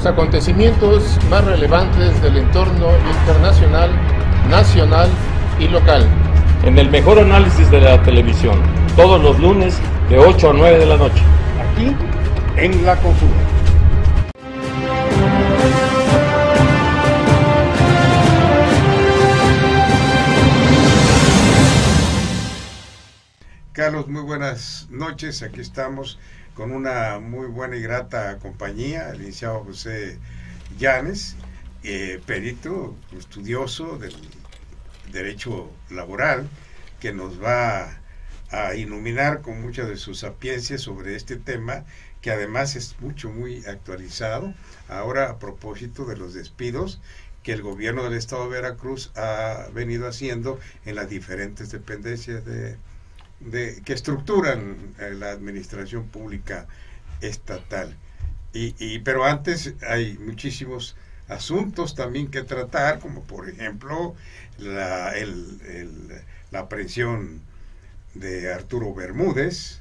acontecimientos más relevantes del entorno internacional, nacional y local. En el mejor análisis de la televisión, todos los lunes de 8 a 9 de la noche. Aquí, en La Conjura. Carlos, muy buenas noches. Aquí estamos con una muy buena y grata compañía, el licenciado José Llanes, perito, estudioso del derecho laboral, que nos va a iluminar con muchas de sus sapiencias sobre este tema, que además es muy actualizado ahora a propósito de los despidos que el gobierno del estado de Veracruz ha venido haciendo en las diferentes dependencias que estructuran la administración pública estatal. Pero antes hay muchísimos asuntos también que tratar, como por ejemplo la aprehensión de Arturo Bermúdez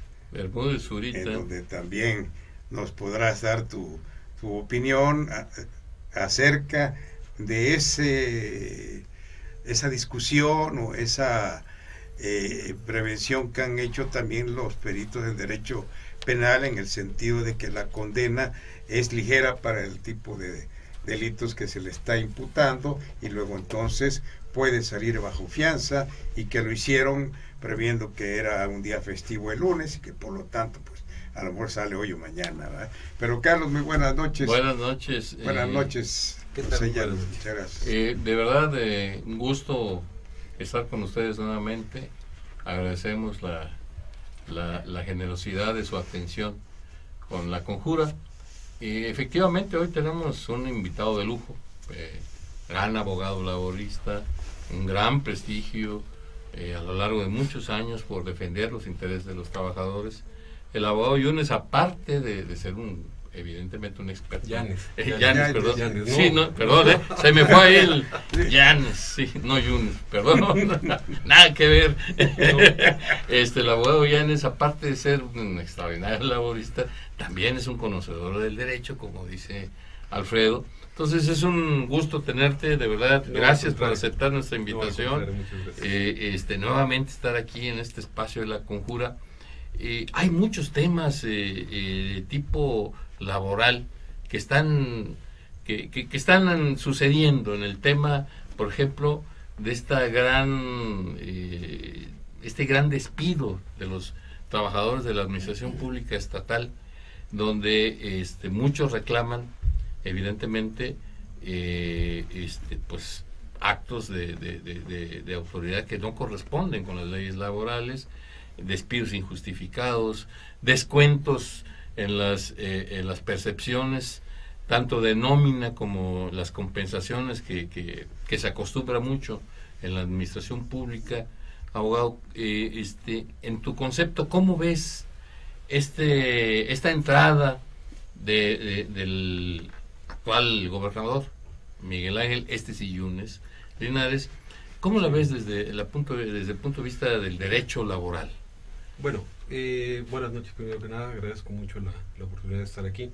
Zurita, en donde también nos podrás dar tu opinión acerca de esa discusión o esa prevención que han hecho también los peritos del derecho penal, en el sentido de que la condena es ligera para el tipo de delitos que se le está imputando, y luego entonces puede salir bajo fianza, y que lo hicieron previendo que era un día festivo el lunes y que por lo tanto pues a lo mejor sale hoy o mañana, ¿verdad? Pero Carlos, muy buenas noches. Buenas noches. Buenas noches. ¿Qué tal? Muchas gracias. De verdad, un gusto estar con ustedes nuevamente. Agradecemos la generosidad de su atención con La Conjura. Efectivamente, hoy tenemos un invitado de lujo, gran abogado laborista, un gran prestigio a lo largo de muchos años por defender los intereses de los trabajadores. El abogado Yunes, aparte de ser evidentemente un experto. Llanes, perdón. Llanes, no. Sí, no, perdón, se me fue ahí el Llanes, sí, no Yunes, perdón, nada que ver. El abogado Llanes, aparte de ser un extraordinario laborista, también es un conocedor del derecho, como dice Alfredo. Entonces es un gusto tenerte, de verdad. Gracias por aceptar nuestra invitación. Nuevamente estar aquí en este espacio de La Conjura. Hay muchos temas tipo laboral que están sucediendo en el tema, por ejemplo, de este gran despido de los trabajadores de la administración pública estatal, donde muchos reclaman evidentemente pues actos de autoridad que no corresponden con las leyes laborales, despidos injustificados, descuentos en las percepciones tanto de nómina como las compensaciones que se acostumbra mucho en la administración pública. Abogado, en tu concepto, ¿cómo ves esta entrada del actual gobernador Miguel Ángel Yunes Linares? ¿Cómo la ves desde el punto de vista del derecho laboral? Bueno, buenas noches, primero que nada, agradezco mucho la oportunidad de estar aquí.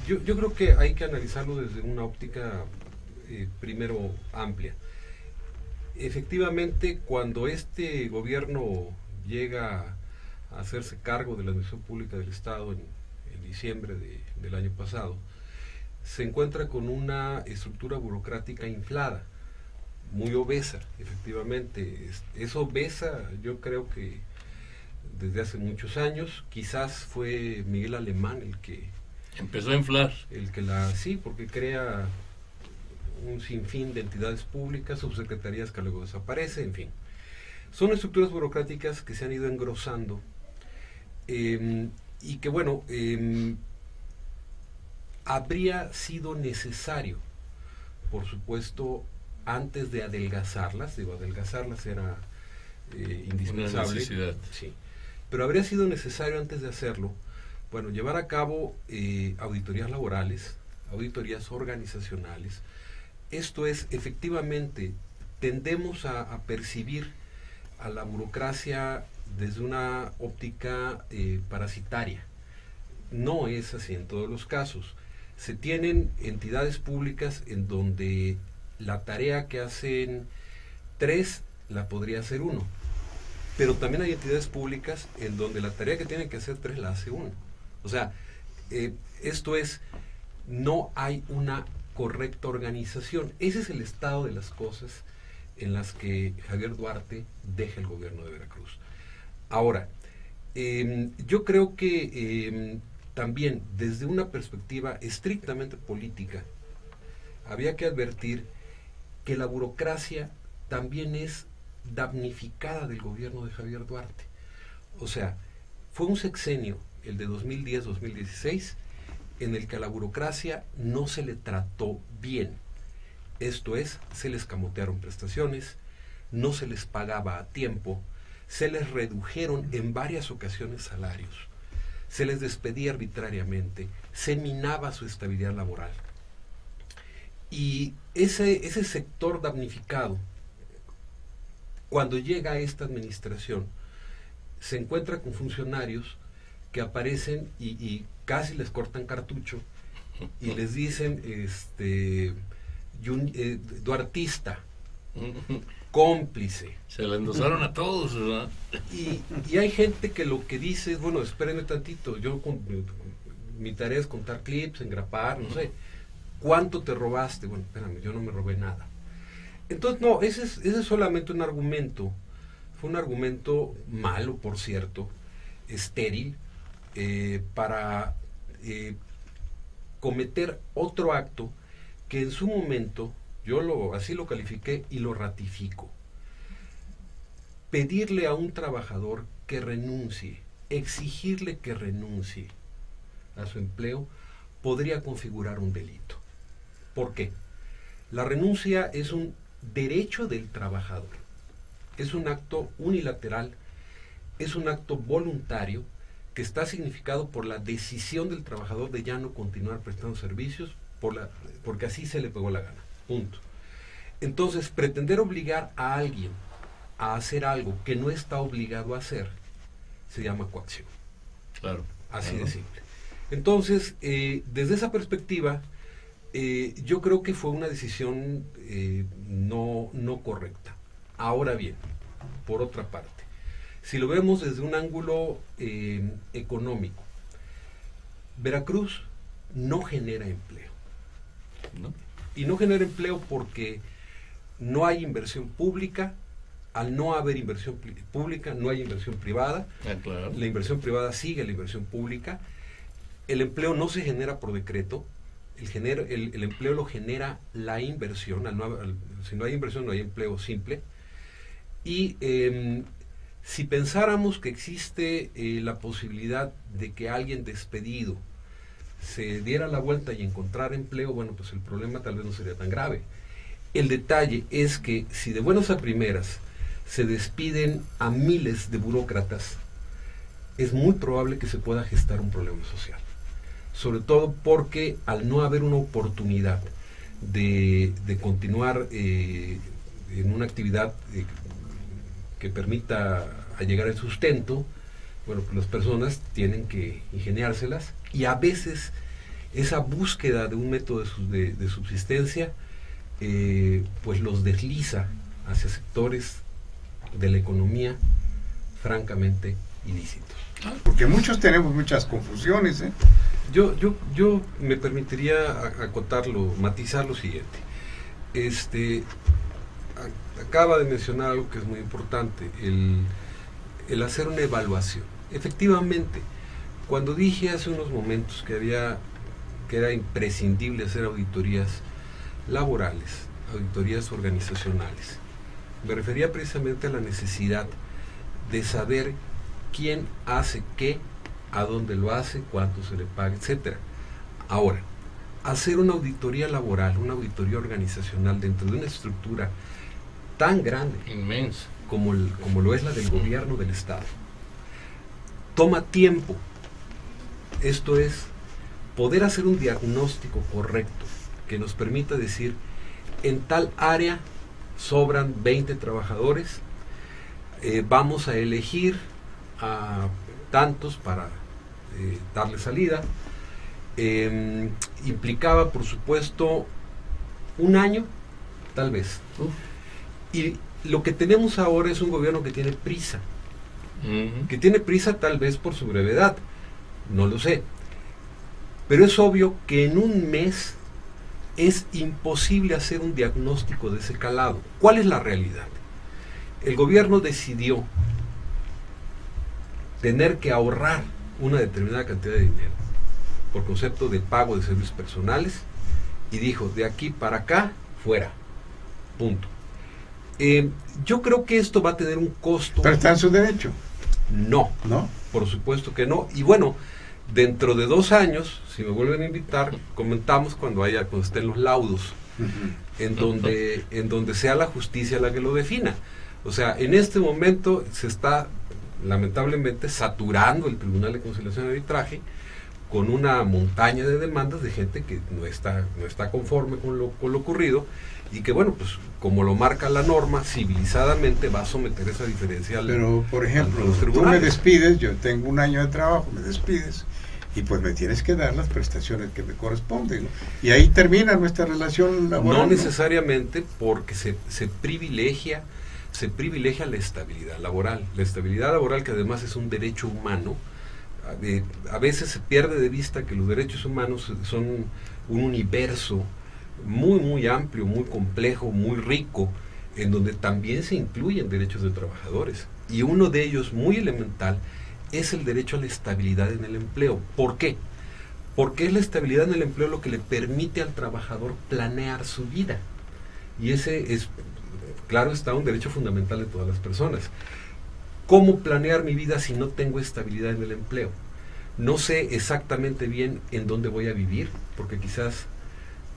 Yo creo que hay que analizarlo desde una óptica primero amplia. Efectivamente, cuando este gobierno llega a hacerse cargo de la administración pública del Estado en diciembre del año pasado, se encuentra con una estructura burocrática inflada, muy obesa, efectivamente. Es obesa, yo creo que desde hace muchos años. Quizás fue Miguel Alemán el que empezó a inflar, sí, porque crea un sinfín de entidades públicas, subsecretarías que luego desaparecen, en fin. Son estructuras burocráticas que se han ido engrosando y que, bueno, habría sido necesario, por supuesto, antes de adelgazarlas era indispensable. Una necesidad. Sí. Pero habría sido necesario antes de hacerlo, bueno, llevar a cabo auditorías laborales, auditorías organizacionales. Esto es, efectivamente, tendemos a percibir a la burocracia desde una óptica parasitaria. No es así en todos los casos. Se tienen entidades públicas en donde la tarea que hacen 3 la podría hacer 1. Pero también hay entidades públicas en donde la tarea que tienen que hacer 3 la hace 1. O sea, esto es, no hay una correcta organización. Ese es el estado de las cosas en las que Javier Duarte deja el gobierno de Veracruz. Ahora, yo creo que también desde una perspectiva estrictamente política, había que advertir que la burocracia también es damnificada del gobierno de Javier Duarte. O sea, fue un sexenio, el de 2010-2016, en el que a la burocracia no se le trató bien. Esto es, se les camotearon prestaciones, no se les pagaba a tiempo, se les redujeron en varias ocasiones salarios, se les despedía arbitrariamente, se minaba su estabilidad laboral. Y ese sector damnificado, cuando llega a esta administración, se encuentra con funcionarios que aparecen y casi les cortan cartucho y les dicen duartista, cómplice. Se le endosaron a todos, ¿verdad? Y hay gente que lo que dice es, bueno, espérenme tantito, mi tarea es contar clips, engrapar, no sé. ¿Cuánto te robaste? Bueno, espérame, yo no me robé nada. Entonces, no, ese es solamente un argumento. Fue un argumento malo, por cierto, estéril, para cometer otro acto que en su momento, así lo califiqué y lo ratifico. Pedirle a un trabajador que renuncie, exigirle que renuncie a su empleo, podría configurar un delito. ¿Por qué? La renuncia es un derecho del trabajador. Es un acto unilateral, es un acto voluntario que está significado por la decisión del trabajador de ya no continuar prestando servicios porque así se le pegó la gana. Punto. Entonces, pretender obligar a alguien a hacer algo que no está obligado a hacer se llama coacción. Claro. Así de simple. Entonces, desde esa perspectiva, yo creo que fue una decisión no correcta. Ahora bien, por otra parte, si lo vemos desde un ángulo económico, Veracruz no genera empleo. ¿No? Y no genera empleo porque no hay inversión pública. Al no haber inversión pública, no hay inversión privada. Claro. La inversión privada sigue la inversión pública. El empleo no se genera por decreto. El empleo lo genera la inversión. Si no hay inversión, no hay empleo simple. Y si pensáramos que existe la posibilidad de que alguien despedido se diera la vuelta y encontrara empleo, bueno, pues el problema tal vez no sería tan grave. El detalle es que si de buenas a primeras se despiden a miles de burócratas, es muy probable que se pueda gestar un problema social. Sobre todo porque al no haber una oportunidad de continuar en una actividad que permita llegar al sustento, bueno, pues las personas tienen que ingeniárselas y a veces esa búsqueda de un método de subsistencia pues los desliza hacia sectores de la economía francamente ilícitos. Porque muchos tenemos muchas confusiones, ¿eh? Yo me permitiría acotarlo, matizar lo siguiente. Acaba de mencionar algo que es muy importante, el hacer una evaluación. Efectivamente, cuando dije hace unos momentos que era imprescindible hacer auditorías laborales, auditorías organizacionales, me refería precisamente a la necesidad de saber quién hace qué, a dónde lo hace, cuánto se le paga, etc. Ahora, hacer una auditoría laboral, una auditoría organizacional dentro de una estructura tan grande, inmensa, como lo es la del gobierno del Estado, toma tiempo. Esto es, poder hacer un diagnóstico correcto que nos permita decir, en tal área sobran 20 trabajadores, vamos a elegir a tantos para darle salida, implicaba, por supuesto, un año, tal vez. Y lo que tenemos ahora es un gobierno que tiene prisa. Que tiene prisa tal vez por su brevedad, no lo sé. Pero es obvio que en un mes es imposible hacer un diagnóstico de ese calado. ¿Cuál es la realidad? El gobierno decidió tener que ahorrar una determinada cantidad de dinero por concepto de pago de servicios personales y dijo, de aquí para acá, fuera. Punto. Yo creo que esto va a tener un costo. ¿Pero está en su derecho? No, por supuesto que no. Y bueno, dentro de 2 años, si me vuelven a invitar, comentamos cuando estén los laudos, en donde sea la justicia la que lo defina. O sea, en este momento se está lamentablemente saturando el Tribunal de Conciliación y Arbitraje con una montaña de demandas de gente que no está conforme con lo ocurrido, y que bueno, pues como lo marca la norma, civilizadamente va a someter esa diferencia al. Pero, por ejemplo, tú me despides, yo tengo 1 año de trabajo, me despides, y pues me tienes que dar las prestaciones que me corresponden, ¿no? Y ahí termina nuestra relación laboral. No necesariamente, porque se privilegia la estabilidad laboral. La estabilidad laboral, que además es un derecho humano. A veces se pierde de vista que los derechos humanos son un universo muy, muy amplio, muy complejo, muy rico, en donde también se incluyen derechos de trabajadores. Y uno de ellos, muy elemental, es el derecho a la estabilidad en el empleo. ¿Por qué? Porque es la estabilidad en el empleo lo que le permite al trabajador planear su vida. Y ese es, claro está, un derecho fundamental de todas las personas. ¿Cómo planear mi vida si no tengo estabilidad en el empleo? No sé exactamente bien en dónde voy a vivir, porque quizás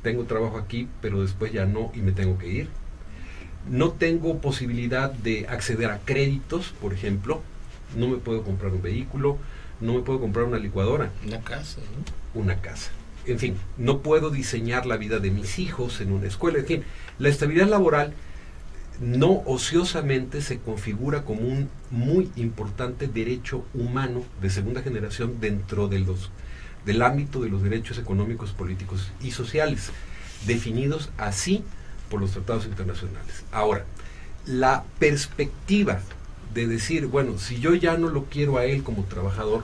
tengo trabajo aquí, pero después ya no y me tengo que ir. No tengo posibilidad de acceder a créditos, por ejemplo. No me puedo comprar un vehículo, no me puedo comprar una licuadora. Una casa, ¿no? Una casa. En fin, no puedo diseñar la vida de mis hijos en una escuela. En fin, la estabilidad laboral no ociosamente se configura como un muy importante derecho humano de segunda generación dentro del ámbito de los derechos económicos, políticos y sociales, definidos así por los tratados internacionales. Ahora, la perspectiva de decir, bueno, si yo ya no lo quiero a él como trabajador,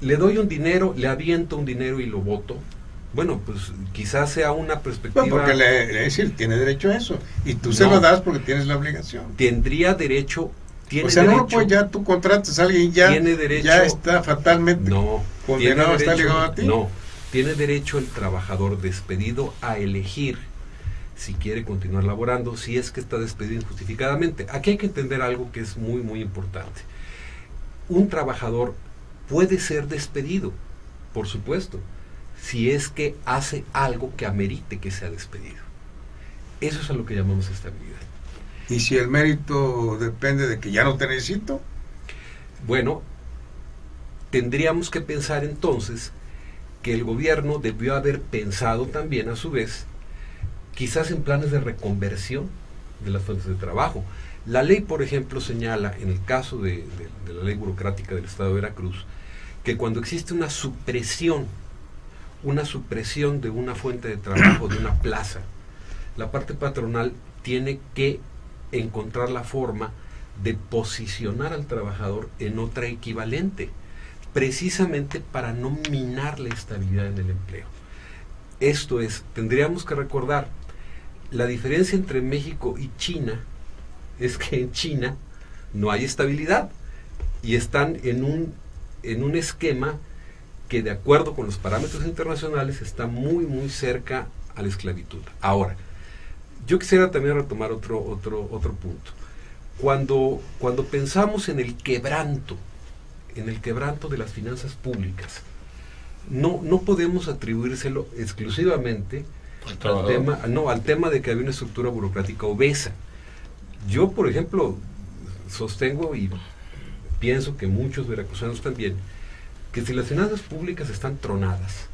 le doy un dinero, le aviento un dinero y lo voto. Bueno, pues quizás sea una perspectiva. No, porque le decir, tiene derecho a eso. Y tú se lo das porque tienes la obligación. Tendría derecho. O sea, no, pues ya tú contratas a alguien, ya está fatalmente condenado, está ligado a ti. No, tiene derecho el trabajador despedido a elegir si quiere continuar laborando, si es que está despedido injustificadamente. Aquí hay que entender algo que es muy, muy importante. Un trabajador puede ser despedido, por supuesto, si es que hace algo que amerite que sea despedido. Eso es a lo que llamamos estabilidad. ¿Y si el mérito depende de que ya no te necesito? Bueno, tendríamos que pensar entonces que el gobierno debió haber pensado también, a su vez, quizás en planes de reconversión de las fuentes de trabajo. La ley, por ejemplo, señala, en el caso de la ley burocrática del Estado de Veracruz, que cuando existe una supresión de una fuente de trabajo, de una plaza, la parte patronal tiene que encontrar la forma de posicionar al trabajador en otra equivalente, precisamente para no minar la estabilidad en el empleo. Esto es, tendríamos que recordar, la diferencia entre México y China es que en China no hay estabilidad y están en un esquema que, de acuerdo con los parámetros internacionales, está muy, muy cerca a la esclavitud. Ahora, yo quisiera también retomar otro punto. Cuando pensamos en el quebranto de las finanzas públicas, no podemos atribuírselo exclusivamente al tema de que había una estructura burocrática obesa. Yo, por ejemplo, sostengo y pienso que muchos veracruzanos también, que si las finanzas públicas están tronadas,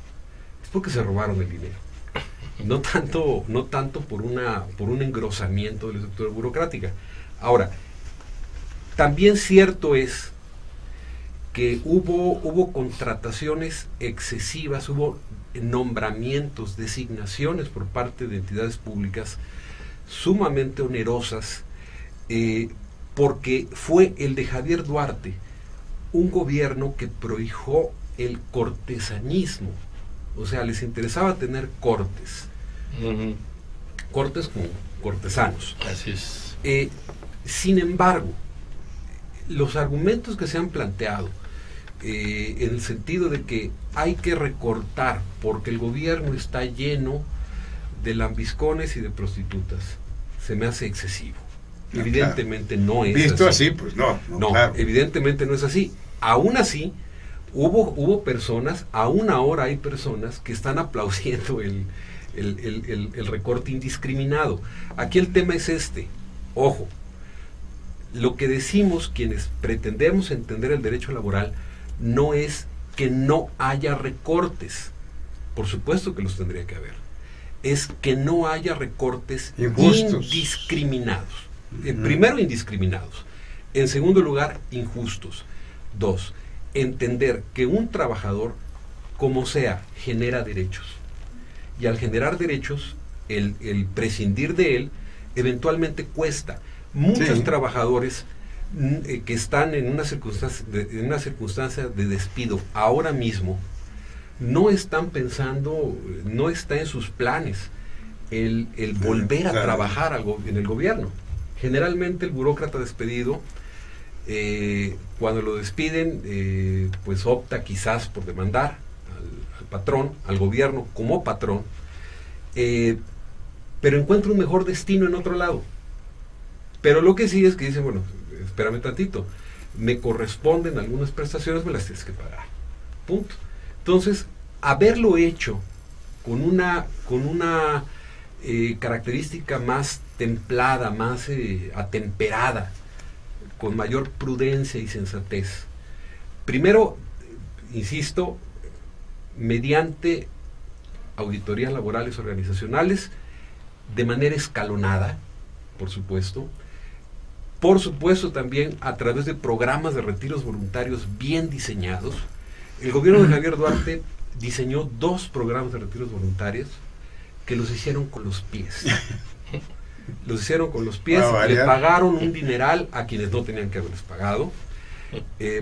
es porque se robaron el dinero. No tanto por un engrosamiento de la estructura burocrática. Ahora, también cierto es que hubo contrataciones excesivas, hubo nombramientos, designaciones por parte de entidades públicas sumamente onerosas, porque fue el de Javier Duarte un gobierno que prohijó el cortesanismo, o sea, les interesaba tener cortes, cortes como cortesanos. Así es. Sin embargo, los argumentos que se han planteado, en el sentido de que hay que recortar porque el gobierno está lleno de lambiscones y de prostitutas, se me hace excesivo. Evidentemente no es visto así. así, pues no, Claro. Evidentemente no es así. Aún así, hubo personas, aún ahora hay personas que están aplaudiendo el recorte indiscriminado. Aquí el tema es ojo, lo que decimos quienes pretendemos entender el derecho laboral no es que no haya recortes, por supuesto que los tendría que haber, es que no haya recortes injustos, indiscriminados. Primero, indiscriminados. En segundo lugar, injustos. 2, entender que un trabajador, como sea, genera derechos. Y al generar derechos, el prescindir de él, eventualmente cuesta. Muchos trabajadores que están en una circunstancia de despido ahora mismo, no están pensando, no está en sus planes el volver a trabajar en el gobierno. Generalmente el burócrata despedido, cuando lo despiden, pues opta quizás por demandar al patrón, al gobierno como patrón, pero encuentra un mejor destino en otro lado. Pero lo que sí es que dicen, bueno, espérame tantito, me corresponden algunas prestaciones, me las tienes que pagar. Punto. Entonces, haberlo hecho con una característica más templada, más atemperada, con mayor prudencia y sensatez. Primero, insisto, mediante auditorías laborales organizacionales, de manera escalonada, por supuesto también a través de programas de retiros voluntarios bien diseñados. El gobierno de Javier Duarte diseñó 2 programas de retiros voluntarios que los hicieron con los pies. Los hicieron con los pies, le pagaron un dineral a quienes no tenían que haberles pagado,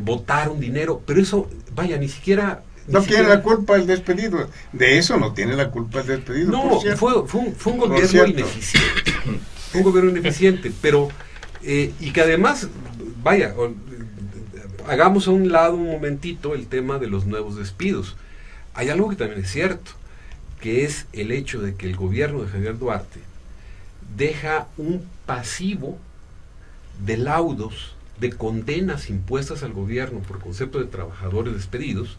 votaron dinero, pero eso, vaya, ni siquiera... No tiene la culpa el despedido, de eso no tiene la culpa el despedido. No, fue un gobierno ineficiente, un gobierno ineficiente, pero, y que además, vaya, hagamos a un lado un momentito el tema de los nuevos despidos. Hay algo que también es cierto, que es el hecho de que el gobierno de Javier Duarte deja un pasivo de laudos, de condenas impuestas al gobierno por concepto de trabajadores despedidos,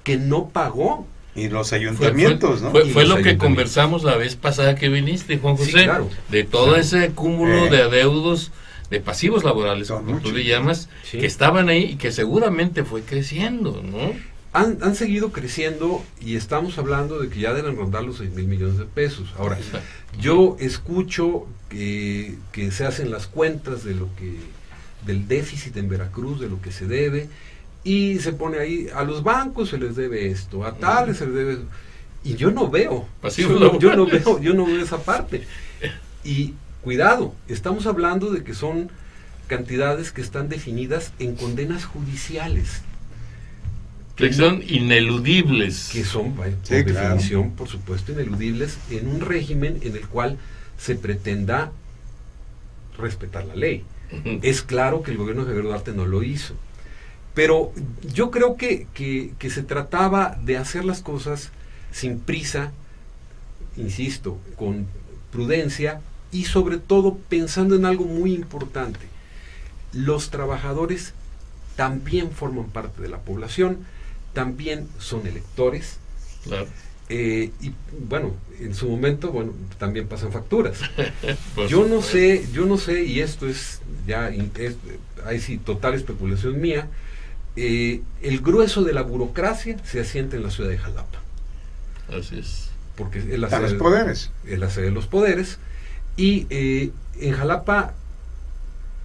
que no pagó. Y los ayuntamientos, ¿no? Fue lo que conversamos la vez pasada que viniste, Juan José, sí, claro, de todo ese cúmulo de adeudos, de pasivos laborales, como tú le llamas, que estaban ahí y que seguramente fue creciendo, ¿no? Han seguido creciendo y estamos hablando de que ya deben rondar los 6,000 millones de pesos. Ahora, yo escucho que se hacen las cuentas de del déficit en Veracruz, de lo que se debe, y se pone ahí, a los bancos se les debe esto, a tales se les debe, y yo no veo, yo no veo esa parte. Y cuidado, estamos hablando de que son cantidades que están definidas en condenas judiciales. Que son ineludibles. Que son, por definición, por supuesto, ineludibles en un régimen en el cual se pretenda respetar la ley. Es claro que el gobierno de Javier Duarte no lo hizo. Pero yo creo que se trataba de hacer las cosas sin prisa, insisto, con prudencia y sobre todo pensando en algo muy importante. Los trabajadores también forman parte de la población, también son electores. Claro. Y bueno, en su momento, también pasan facturas. Yo no sé, y esto es ya, ahí sí, total especulación mía, el grueso de la burocracia se asienta en la ciudad de Jalapa. Así es. Porque es la sede de los poderes, y en Jalapa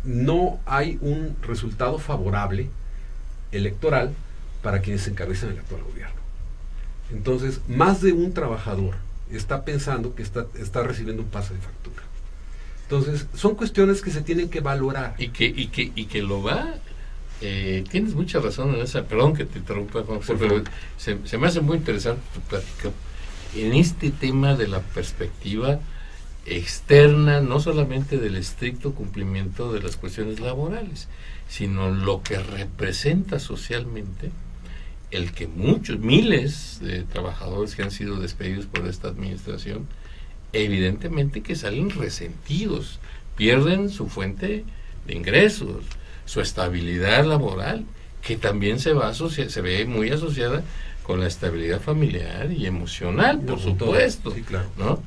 no hay un resultado favorable electoral para quienes encabezan el actual gobierno. Entonces, más de un trabajador está pensando que está recibiendo un pase de factura. Entonces, son cuestiones que se tienen que valorar. Y que lo va... tienes mucha razón en esa, perdón que te interrumpa, Juan José, pero se me hace muy interesante tu plática en este tema de la perspectiva externa, no solamente del estricto cumplimiento de las cuestiones laborales, sino lo que representa socialmente el que miles de trabajadores que han sido despedidos por esta administración, evidentemente que salen resentidos, pierden su fuente de ingresos, su estabilidad laboral, que también se ve muy asociada con la estabilidad familiar y emocional, por supuesto, sí, claro, ¿no?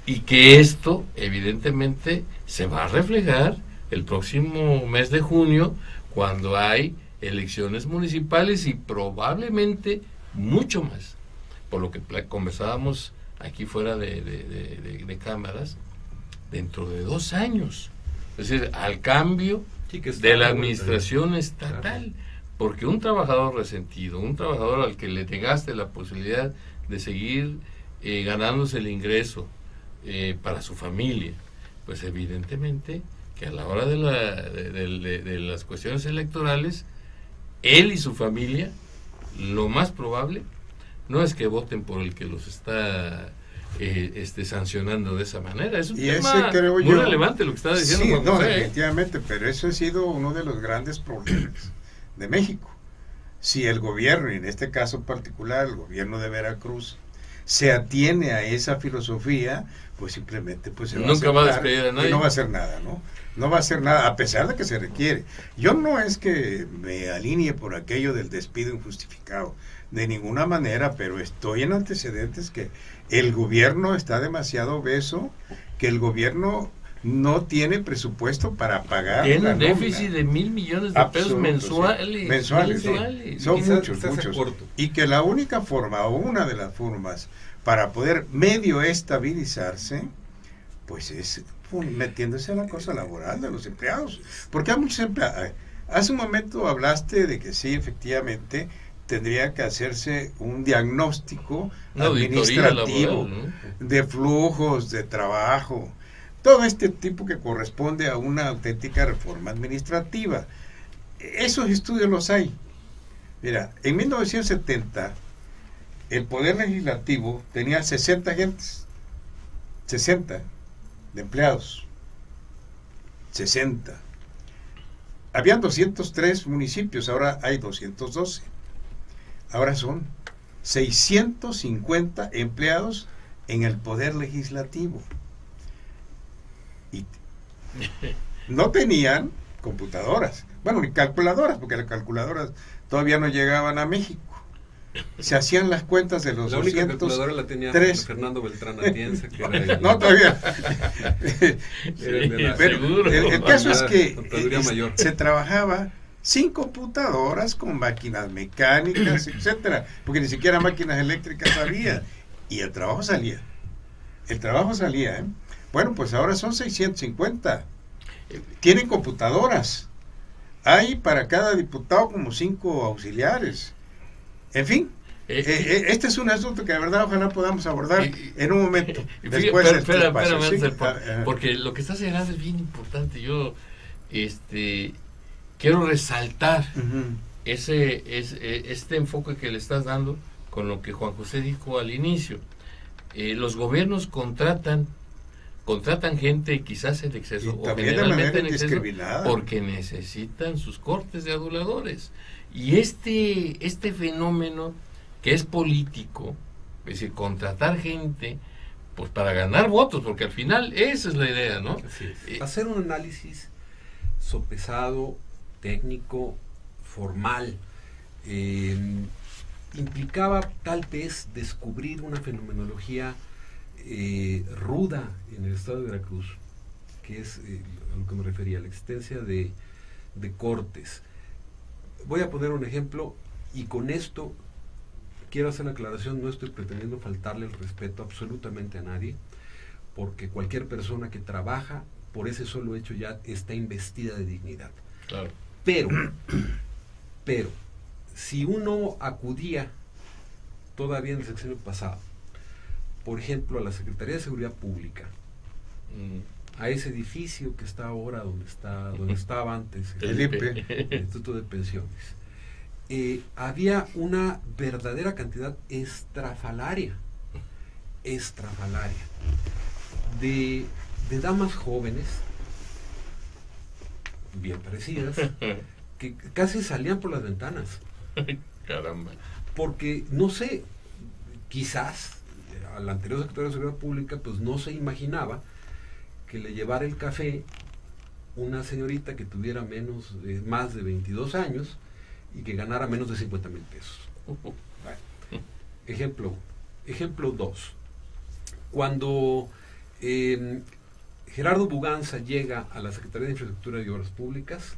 Y que esto evidentemente se va a reflejar el próximo mes de junio, cuando hay elecciones municipales y probablemente mucho más, por lo que conversábamos aquí fuera de cámaras, dentro de 2 años, es decir, al cambio de la administración estatal, porque un trabajador resentido, un trabajador al que le negaste la posibilidad de seguir ganándose el ingreso para su familia, pues evidentemente que a la hora de las cuestiones electorales, él y su familia, lo más probable no es que voten por el que los está sancionando de esa manera. Es un tema muy relevante lo que está diciendo sí, Juan José, definitivamente, pero eso ha sido uno de los grandes problemas de México. Si el gobierno, y en este caso particular el gobierno de Veracruz, se atiene a esa filosofía, pues simplemente pues se nunca va a despedir a nadie. No va a hacer nada, ¿no? No va a hacer nada, a pesar de que se requiere. Yo no es que me alinee por aquello del despido injustificado, de ninguna manera, pero estoy en antecedentes que el gobierno está demasiado obeso, que el gobierno no tiene presupuesto para pagar. Tiene un déficit de 1,000 millones de pesos mensuales. Sí. Son muchos. Y que la única forma, o una de las formas, para poder medio estabilizarse, pues es metiéndose a la cosa laboral de los empleados. Porque hay muchos empleados. Hace un momento hablaste de que sí, efectivamente, tendría que hacerse un diagnóstico administrativo, laboral, ¿no? De flujos de trabajo, todo este tipo que corresponde a una auténtica reforma administrativa. Esos estudios los hay. Mira, en 1970 el Poder Legislativo tenía 60 agentes, 60 de empleados, 60. Habían 203 municipios, ahora hay 212. Ahora son 650 empleados en el Poder Legislativo. Y no tenían computadoras, bueno, ni calculadoras, porque las calculadoras todavía no llegaban a México. Se hacían las cuentas de los 200. La única calculadora la tenía Fernando Beltrán Atienza, que era no, todavía. Pero el caso es que se trabajaba sin computadoras, con máquinas mecánicas, etcétera, porque ni siquiera máquinas eléctricas había, y el trabajo salía. Bueno, pues ahora son 650. Tienen computadoras. Hay para cada diputado como 5 auxiliares. En fin, este es un asunto que de verdad ojalá podamos abordar en un momento. Después porque lo que está señalando es bien importante. Yo quiero resaltar este enfoque que le estás dando con lo que Juan José dijo al inicio. Los gobiernos contratan gente quizás en exceso, o generalmente en exceso, porque necesitan sus cortes de aduladores. Y este fenómeno que es político, es decir, contratar gente pues para ganar votos, porque al final esa es la idea, ¿no? Hacer un análisis sopesado, técnico, formal, implicaba tal vez descubrir una fenomenología ruda en el estado de Veracruz, que es a lo que me refería, la existencia de cortes. Voy a poner un ejemplo, y con esto quiero hacer la aclaración: no estoy pretendiendo faltarle el respeto absolutamente a nadie, porque cualquier persona que trabaja, por ese solo hecho ya está investida de dignidad. Claro. Pero si uno acudía todavía en el sexenio pasado, por ejemplo, a la Secretaría de Seguridad Pública, a ese edificio que está ahora donde estaba antes el IPE, el Instituto de Pensiones, había una verdadera cantidad estrafalaria de damas jóvenes, bien parecidas, que casi salían por las ventanas. Caramba. Porque, no sé, quizás al anterior secretario de Seguridad Pública, pues no se imaginaba que le llevara el café una señorita que tuviera más de 22 años y que ganara menos de 50,000 pesos. Bueno, ejemplo 2. Cuando Gerardo Buganza llega a la Secretaría de Infraestructura y Obras Públicas,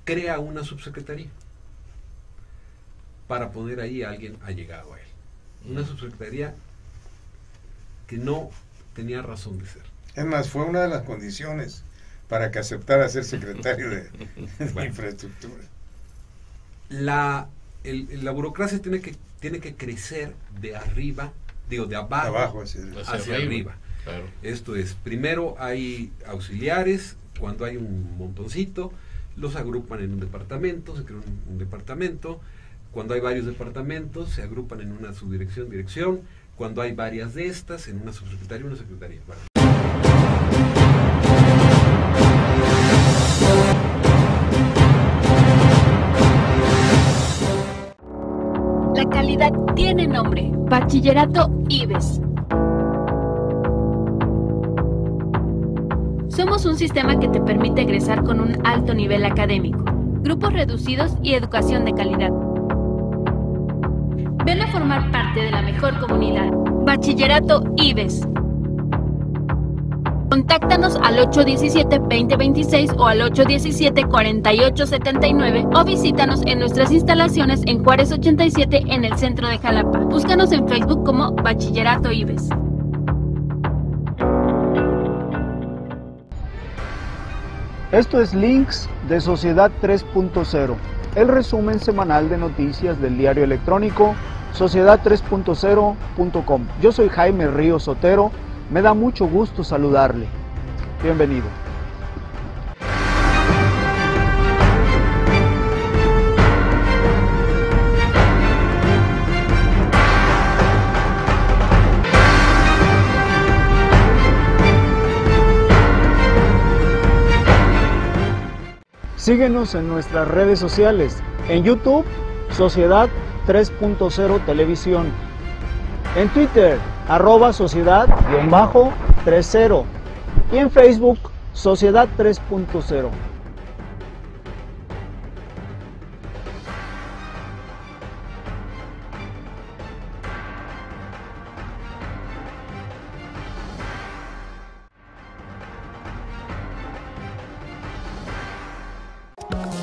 crea una subsecretaría para poner ahí a alguien allegado a él. Una subsecretaría que no tenía razón de ser. Es más, fue una de las condiciones para que aceptara ser secretario de Infraestructura. La burocracia tiene que crecer de arriba, de abajo hacia arriba. Claro. Esto es, primero hay auxiliares, cuando hay un montoncito, los agrupan en un departamento, se crea un departamento. Cuando hay varios departamentos, se agrupan en una subdirección, dirección. Cuando hay varias de estas, en una subsecretaría, una secretaría. Bueno. La calidad tiene nombre. Bachillerato IBES. Somos un sistema que te permite egresar con un alto nivel académico, grupos reducidos y educación de calidad. Ven a formar parte de la mejor comunidad. Bachillerato IBES. Contáctanos al 817-2026 o al 817-4879 o visítanos en nuestras instalaciones en Juárez 87 en el centro de Jalapa. Búscanos en Facebook como Bachillerato IBES. Esto es Links de Sociedad 3.0, el resumen semanal de noticias del diario electrónico sociedad3.0.com. Yo soy Jaime Ríos Otero, me da mucho gusto saludarle. Bienvenido. Síguenos en nuestras redes sociales, en YouTube, Sociedad 3.0 Televisión, en Twitter, @sociedad_30 y en Facebook, Sociedad 3.0.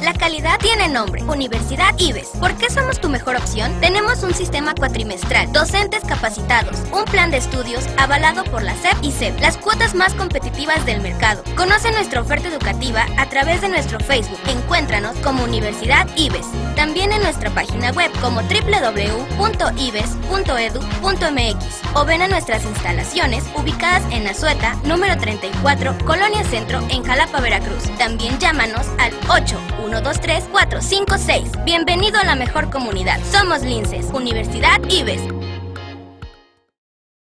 La calidad tiene nombre, Universidad IBES. ¿Por qué somos tu mejor opción? Tenemos un sistema cuatrimestral, docentes capacitados, un plan de estudios avalado por la SEP y CEP, las cuotas más competitivas del mercado. Conoce nuestra oferta educativa a través de nuestro Facebook. Encuéntranos como Universidad IBES. También en nuestra página web como www.ibes.edu.mx o ven a nuestras instalaciones ubicadas en Azueta, número 34, Colonia Centro, en Jalapa, Veracruz. También llámanos al 8123456. Bienvenido a la mejor comunidad. Somos Linces, Universidad IBES.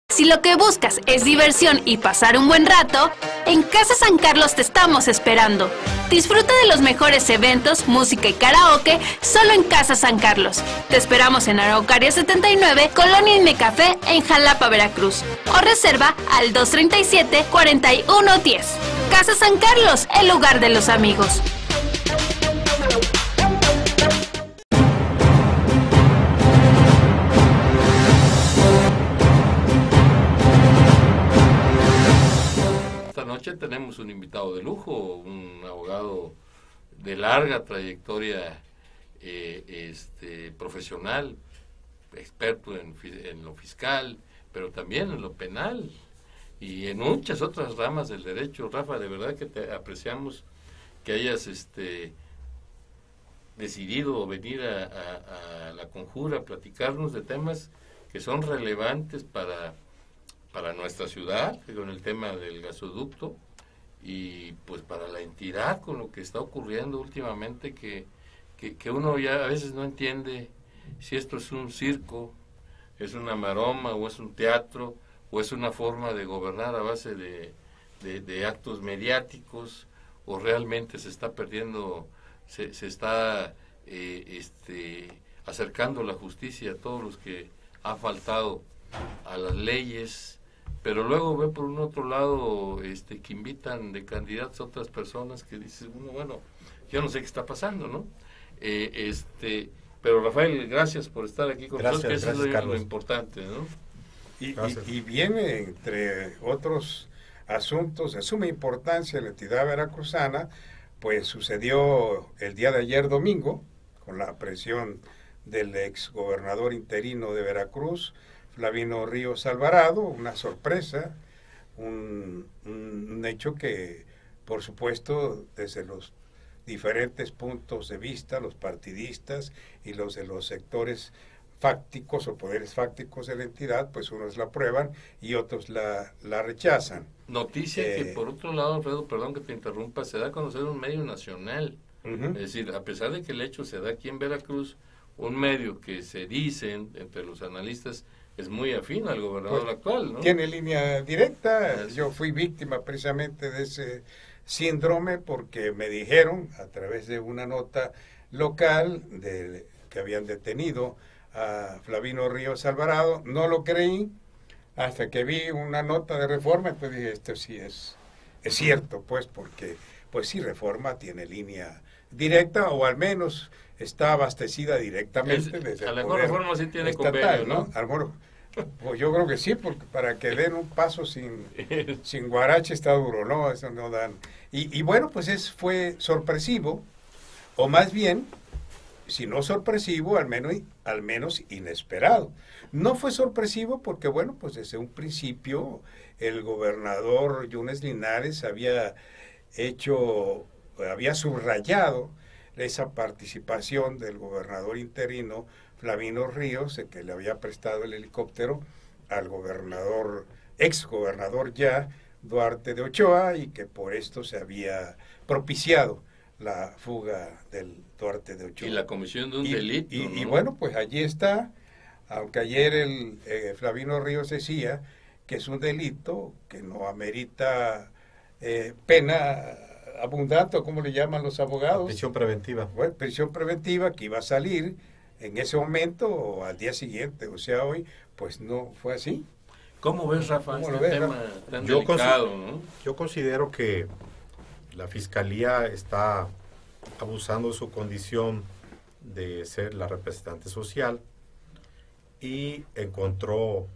Si lo que buscas es diversión y pasar un buen rato, en Casa San Carlos te estamos esperando. Disfruta de los mejores eventos, música y karaoke solo en Casa San Carlos. Te esperamos en Araucaria 79, Colonia Inmecafé, en Jalapa, Veracruz. O reserva al 237-4110. Casa San Carlos, el lugar de los amigos. Esta noche tenemos un invitado de lujo, un abogado de larga trayectoria profesional, experto en lo fiscal, pero también en lo penal y en muchas otras ramas del derecho. Rafa, de verdad que te apreciamos que hayas decidido venir a La Conjura a platicarnos de temas que son relevantes para nuestra ciudad, con el tema del gasoducto, y pues para la entidad con lo que está ocurriendo últimamente, que uno ya a veces no entiende si esto es un circo, es una maroma, o es un teatro, o es una forma de gobernar a base de actos mediáticos, o realmente se está perdiendo, se está acercando la justicia a todos los que ha faltado a las leyes, pero luego ve por un otro lado que invitan de candidatos a otras personas que dice uno, bueno, yo no sé qué está pasando, ¿no? Pero Rafael, gracias por estar aquí con nosotros, que eso es lo importante, ¿no? Y viene, entre otros asuntos de suma importancia en la entidad veracruzana, pues sucedió el día de ayer domingo, con la aprehensión del ex gobernador interino de Veracruz, Flavino Ríos Alvarado, una sorpresa, un hecho que, por supuesto, desde los diferentes puntos de vista, los partidistas y los de los sectores fácticos o poderes fácticos de la entidad, pues unos la aprueban y otros la rechazan. Noticia que, por otro lado, Alfredo, perdón que te interrumpa, se da a conocer un medio nacional. Es decir, a pesar de que el hecho se da aquí en Veracruz, un medio que se dicen entre los analistas es muy afín al gobernador actual, ¿no? Tiene línea directa. Yo fui víctima precisamente de ese síndrome porque me dijeron a través de una nota local que habían detenido a Flavino Ríos Alvarado. No lo creí hasta que vi una nota de Reforma, entonces dije, esto sí es cierto, pues, porque pues sí, Reforma tiene línea directa, o al menos está abastecida directamente desde a el la poder Reforma sí tiene estatal, convenio, ¿no? Pues yo creo que sí, porque para que den un paso sin guarache está duro, ¿no? Eso no dan. Y bueno, pues fue sorpresivo, o más bien, si no sorpresivo, al menos inesperado. No fue sorpresivo porque, bueno, pues desde un principio el gobernador Yunes Linares había subrayado esa participación del gobernador interino Flavino Ríos, de que le había prestado el helicóptero al ex gobernador ya, Duarte de Ochoa, y que por esto se había propiciado la fuga del Duarte de Ochoa. Y la comisión de un delito. Y bueno, pues allí está, aunque ayer el Flavino Ríos decía que es un delito que no amerita pena abundante, o como le llaman los abogados. Prisión preventiva. Bueno, prisión preventiva, que iba a salir en ese momento o al día siguiente, o sea, hoy, pues no fue así. ¿Cómo ves, Rafa, tema tan yo delicado, ¿no? Yo considero que la Fiscalía está abusando de su condición de ser la representante social y encontró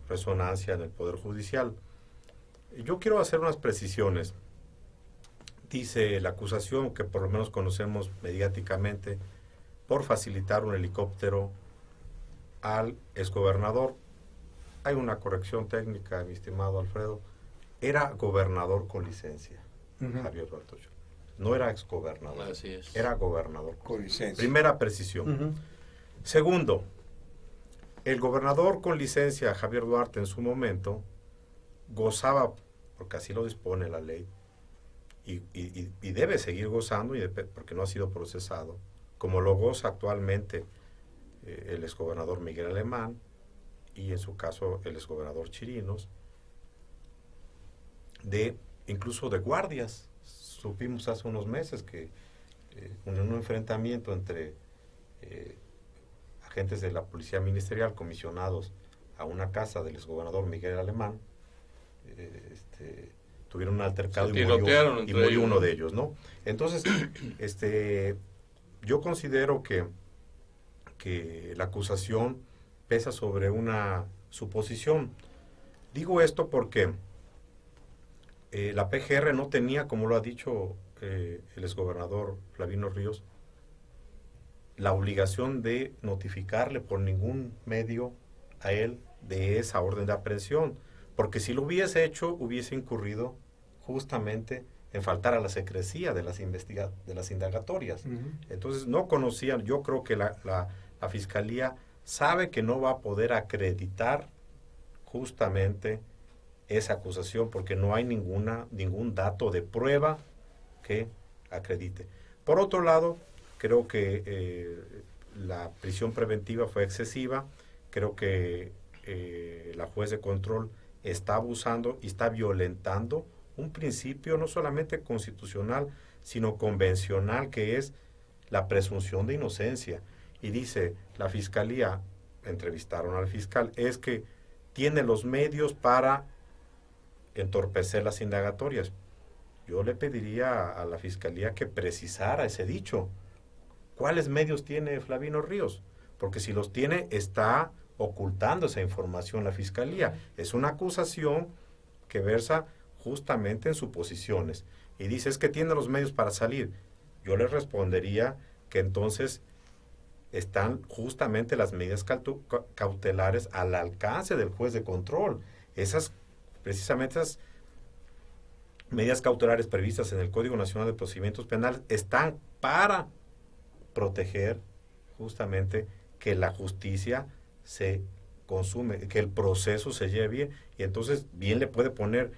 resonancia en el Poder Judicial. Yo quiero hacer unas precisiones. Dice la acusación, que por lo menos conocemos mediáticamente, por facilitar un helicóptero al exgobernador. Hay una corrección técnica, mi estimado Alfredo. Era gobernador con licencia, Javier Duarte Ochoa. No era exgobernador. Así es. Era gobernador con licencia. Primera precisión. Segundo, el gobernador con licencia, Javier Duarte, en su momento, gozaba, porque así lo dispone la ley, y debe seguir gozando, porque no ha sido procesado, como lo goza actualmente el exgobernador Miguel Alemán, y en su caso el exgobernador Chirinos, incluso de guardias. Supimos hace unos meses que en un enfrentamiento entre agentes de la Policía Ministerial comisionados a una casa del exgobernador Miguel Alemán, tuvieron un altercado y murió uno de ellos, ¿no? Entonces, yo considero que la acusación pesa sobre una suposición. Digo esto porque la PGR no tenía, como lo ha dicho el exgobernador Flavino Ríos, la obligación de notificarle por ningún medio a él de esa orden de aprehensión, porque si lo hubiese hecho, hubiese incurrido justamente en faltar a la secrecía de las indagatorias. Entonces no conocían, yo creo que la Fiscalía sabe que no va a poder acreditar justamente esa acusación porque no hay ningún dato de prueba que acredite. Por otro lado, creo que la prisión preventiva fue excesiva, creo que la juez de control está abusando y está violentando un principio no solamente constitucional, sino convencional, que es la presunción de inocencia. Y dice, la Fiscalía, entrevistaron al fiscal, es que tiene los medios para entorpecer las indagatorias. Yo le pediría a la Fiscalía que precisara ese dicho. ¿Cuáles medios tiene Flavino Ríos? Porque si los tiene, está ocultando esa información la Fiscalía. Es una acusación que versa justamente en suposiciones. Y dice, es que tiene los medios para salir. Yo le respondería que entonces están justamente las medidas cautelares al alcance del juez de control. Precisamente esas medidas cautelares previstas en el Código Nacional de Procedimientos Penales están para proteger justamente que la justicia se consume, que el proceso se lleve bien, y entonces bien le puede poner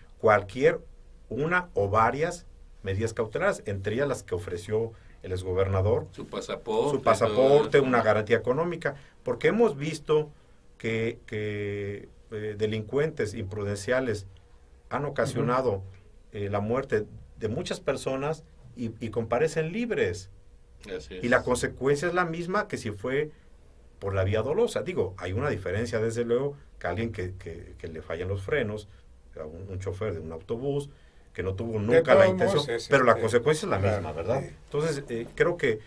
una o varias medidas cautelares, entre ellas las que ofreció el exgobernador, su pasaporte, una garantía económica, porque hemos visto que delincuentes imprudenciales han ocasionado la muerte de muchas personas y comparecen libres. Y la consecuencia es la misma que si fue por la vía dolosa. Digo, hay una diferencia desde luego que alguien que le fallan los frenos, a un chofer de un autobús, que no tuvo nunca la intención, pero la consecuencia es la misma, ¿verdad? Entonces, creo que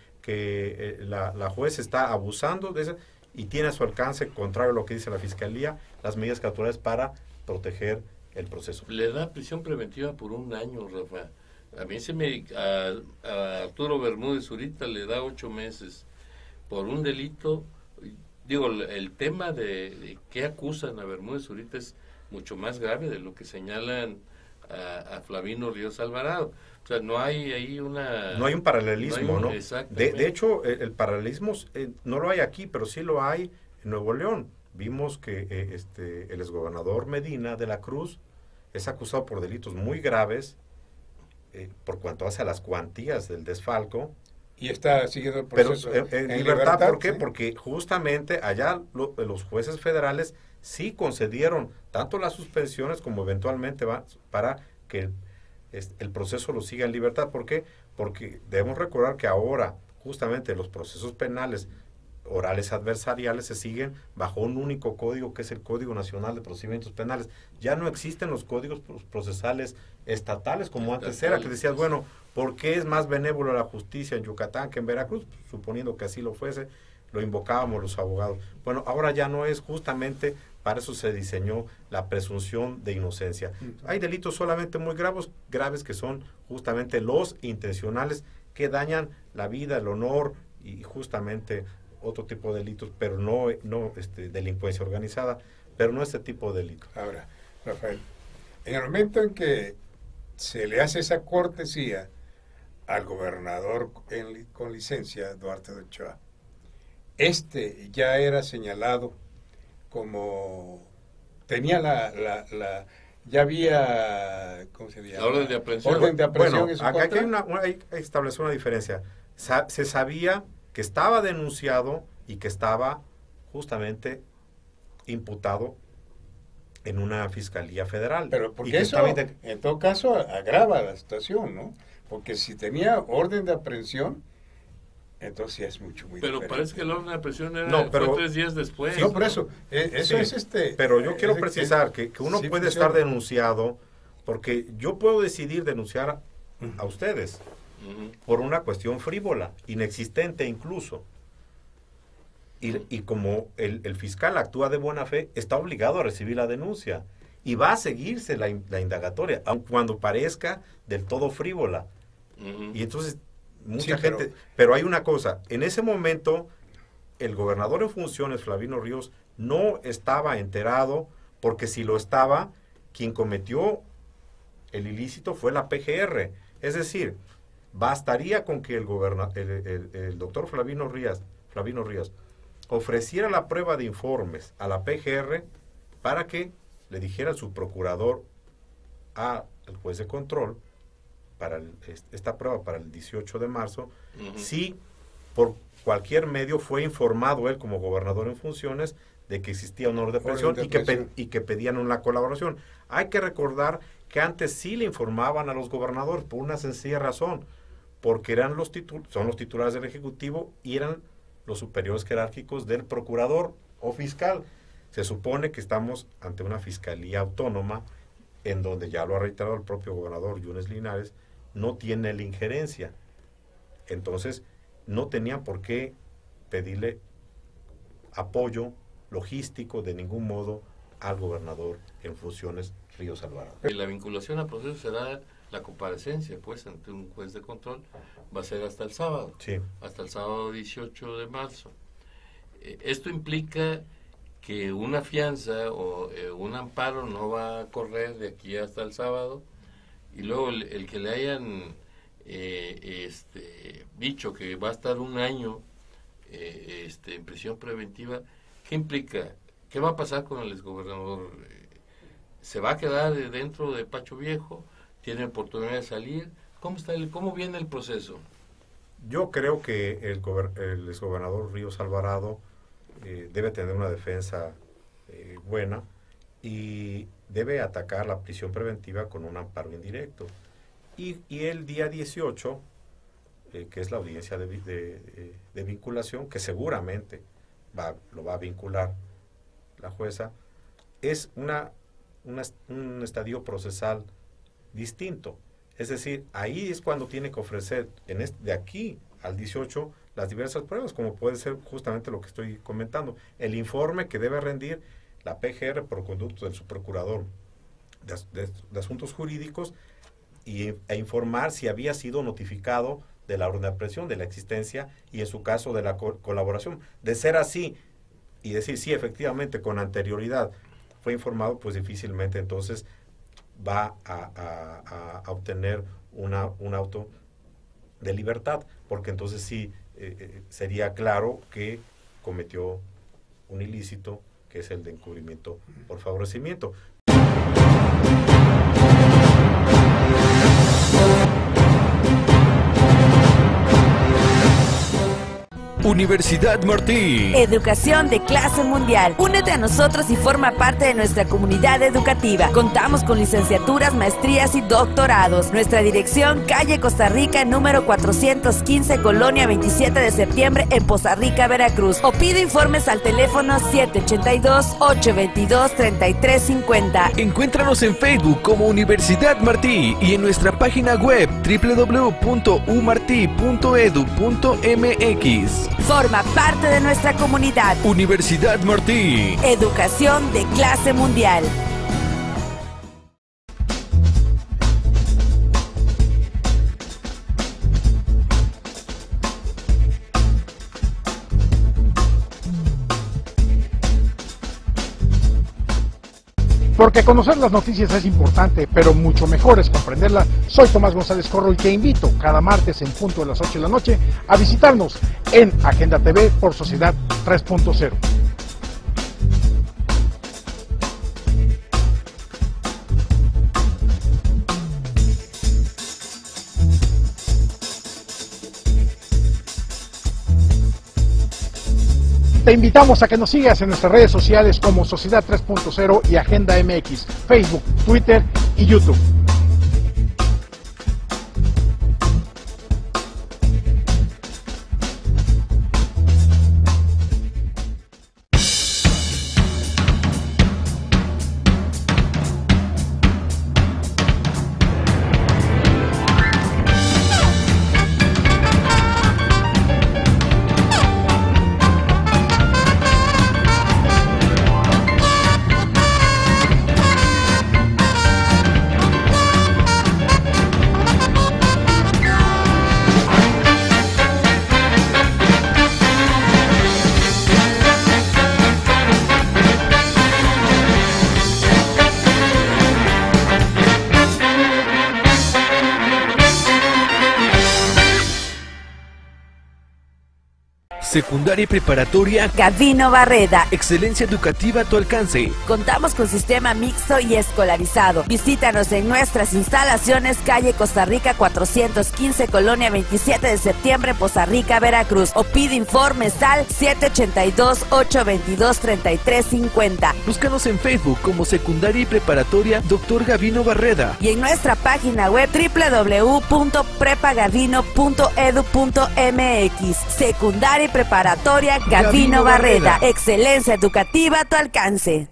la juez está abusando de eso y tiene a su alcance, contrario a lo que dice la Fiscalía, las medidas cautelares para proteger el proceso. Le da prisión preventiva por 1 año, Rafa. A mí a Arturo Bermúdez Zurita le da 8 meses por un delito. Digo, el tema de qué acusan a Bermúdez Zurita es mucho más grave de lo que señalan a Flavino Ríos Alvarado. O sea, no hay ahí no hay un paralelismo, ¿no? Exactamente. De hecho, el paralelismo no lo hay aquí, pero sí lo hay en Nuevo León. Vimos que el exgobernador Medina de la Cruz es acusado por delitos muy graves por cuanto hace a las cuantías del desfalco. Y está siguiendo el proceso. Pero en libertad, ¿por qué? ¿Sí? Porque justamente allá los jueces federales sí concedieron tanto las suspensiones como eventualmente para que el proceso lo siga en libertad. ¿Por qué? Porque debemos recordar que ahora justamente los procesos penales orales adversariales se siguen bajo un único código, que es el Código Nacional de Procedimientos Penales. Ya no existen los códigos procesales estatales como antes era, que decías, bueno, ¿por qué es más benévolo la justicia en Yucatán que en Veracruz? Suponiendo que así lo fuese, lo invocábamos los abogados. Bueno, ahora ya no es, justamente para eso se diseñó la presunción de inocencia. Hay delitos solamente muy graves que son justamente los intencionales, que dañan la vida, el honor y justamente otro tipo de delitos, pero no delincuencia organizada, pero no este tipo de delitos. Ahora, Rafael, en el momento en que se le hace esa cortesía al gobernador con licencia, Duarte de Ochoa, ya era señalado como tenía ya había, ¿cómo se llama? La orden de aprehensión. Orden de aprehensión. Bueno, acá hay que establecer una diferencia. Se sabía que estaba denunciado y que estaba justamente imputado en una fiscalía federal. Pero porque eso, en todo caso, agrava la situación, ¿no? Porque si tenía orden de aprehensión, entonces sí es muy Pero diferente. Parece que la orden de aprehensión fue 3 días después. No, por eso, eso es Pero yo quiero precisar que uno sí puede estar denunciado, porque yo puedo decidir denunciar a ustedes por una cuestión frívola, inexistente incluso. Y como el fiscal actúa de buena fe, está obligado a recibir la denuncia. Y va a seguirse la indagatoria, aun cuando parezca del todo frívola. Y entonces, mucha gente... Pero hay una cosa, en ese momento, el gobernador en funciones, Flavino Ríos, no estaba enterado, porque si lo estaba, quien cometió el ilícito fue la PGR. Es decir, bastaría con que el doctor Flavino Rías ofreciera la prueba de informes a la PGR para que le dijera su procurador al juez de control para esta prueba para el 18 de marzo, si por cualquier medio fue informado él como gobernador en funciones de que existía un orden de presión y que pedían una colaboración. Hay que recordar que antes sí le informaban a los gobernadores por una sencilla razón, porque son los titulares del Ejecutivo y eran los superiores jerárquicos del procurador o fiscal. Se supone que estamos ante una fiscalía autónoma en donde, ya lo ha reiterado el propio gobernador Yunes Linares, no tiene la injerencia. Entonces, no tenían por qué pedirle apoyo logístico de ningún modo al gobernador en funciones Ríos Alvarado. La vinculación al proceso será la comparecencia, pues, ante un juez de control, va a ser hasta el sábado, sí, hasta el sábado 18 de marzo. Esto implica que una fianza o un amparo no va a correr de aquí hasta el sábado, y luego el que le hayan dicho que va a estar un año en prisión preventiva, ¿qué implica? ¿Qué va a pasar con el exgobernador? ¿Se va a quedar dentro de Pacho Viejo? ¿Tiene oportunidad de salir? ¿Cómo viene el proceso? Yo creo que el exgobernador Ríos Alvarado debe tener una defensa buena y debe atacar la prisión preventiva con un amparo indirecto. Y el día 18, que es la audiencia de vinculación, que seguramente lo va a vincular la jueza, es un estadio procesal distinto. Es decir, ahí es cuando tiene que ofrecer, de aquí al 18, las diversas pruebas, como puede ser justamente lo que estoy comentando. El informe que debe rendir la PGR por conducto de su procurador de asuntos jurídicos e informar si había sido notificado de la orden de aprehensión, de la existencia y en su caso de la colaboración. De ser así y decir sí, efectivamente, con anterioridad fue informado, pues difícilmente entonces va a obtener un auto de libertad, porque entonces sí sería claro que cometió un ilícito, que es el de encubrimiento por favorecimiento. Universidad Martí. Educación de clase mundial. Únete a nosotros y forma parte de nuestra comunidad educativa. Contamos con licenciaturas, maestrías y doctorados. Nuestra dirección, calle Costa Rica, número 415, Colonia 27 de septiembre, en Poza Rica, Veracruz. O pide informes al teléfono 782-822-3350. Encuéntranos en Facebook como Universidad Martí y en nuestra página web www.umarti.edu.mx. Forma parte de nuestra comunidad. Universidad Martí. Educación de clase mundial. Porque conocer las noticias es importante, pero mucho mejor es comprenderlas. Soy Tomás González Corro y te invito cada martes en punto de las 8 de la noche a visitarnos en Agenda TV por Sociedad 3.0. Te invitamos a que nos sigas en nuestras redes sociales como Sociedad 3.0 y Agenda MX, Facebook, Twitter y YouTube. Secundaria y preparatoria Gavino Barreda. Excelencia educativa a tu alcance. Contamos con sistema mixto y escolarizado. Visítanos en nuestras instalaciones, calle Costa Rica 415, Colonia 27 de septiembre, Poza Rica, Veracruz. O pide informes al 782-822-3350. Búscanos en Facebook como Secundaria y Preparatoria Dr. Gavino Barreda. Y en nuestra página web www.prepagavino.edu.mx. Secundaria y Preparatoria Gavino Barreda. Excelencia educativa a tu alcance.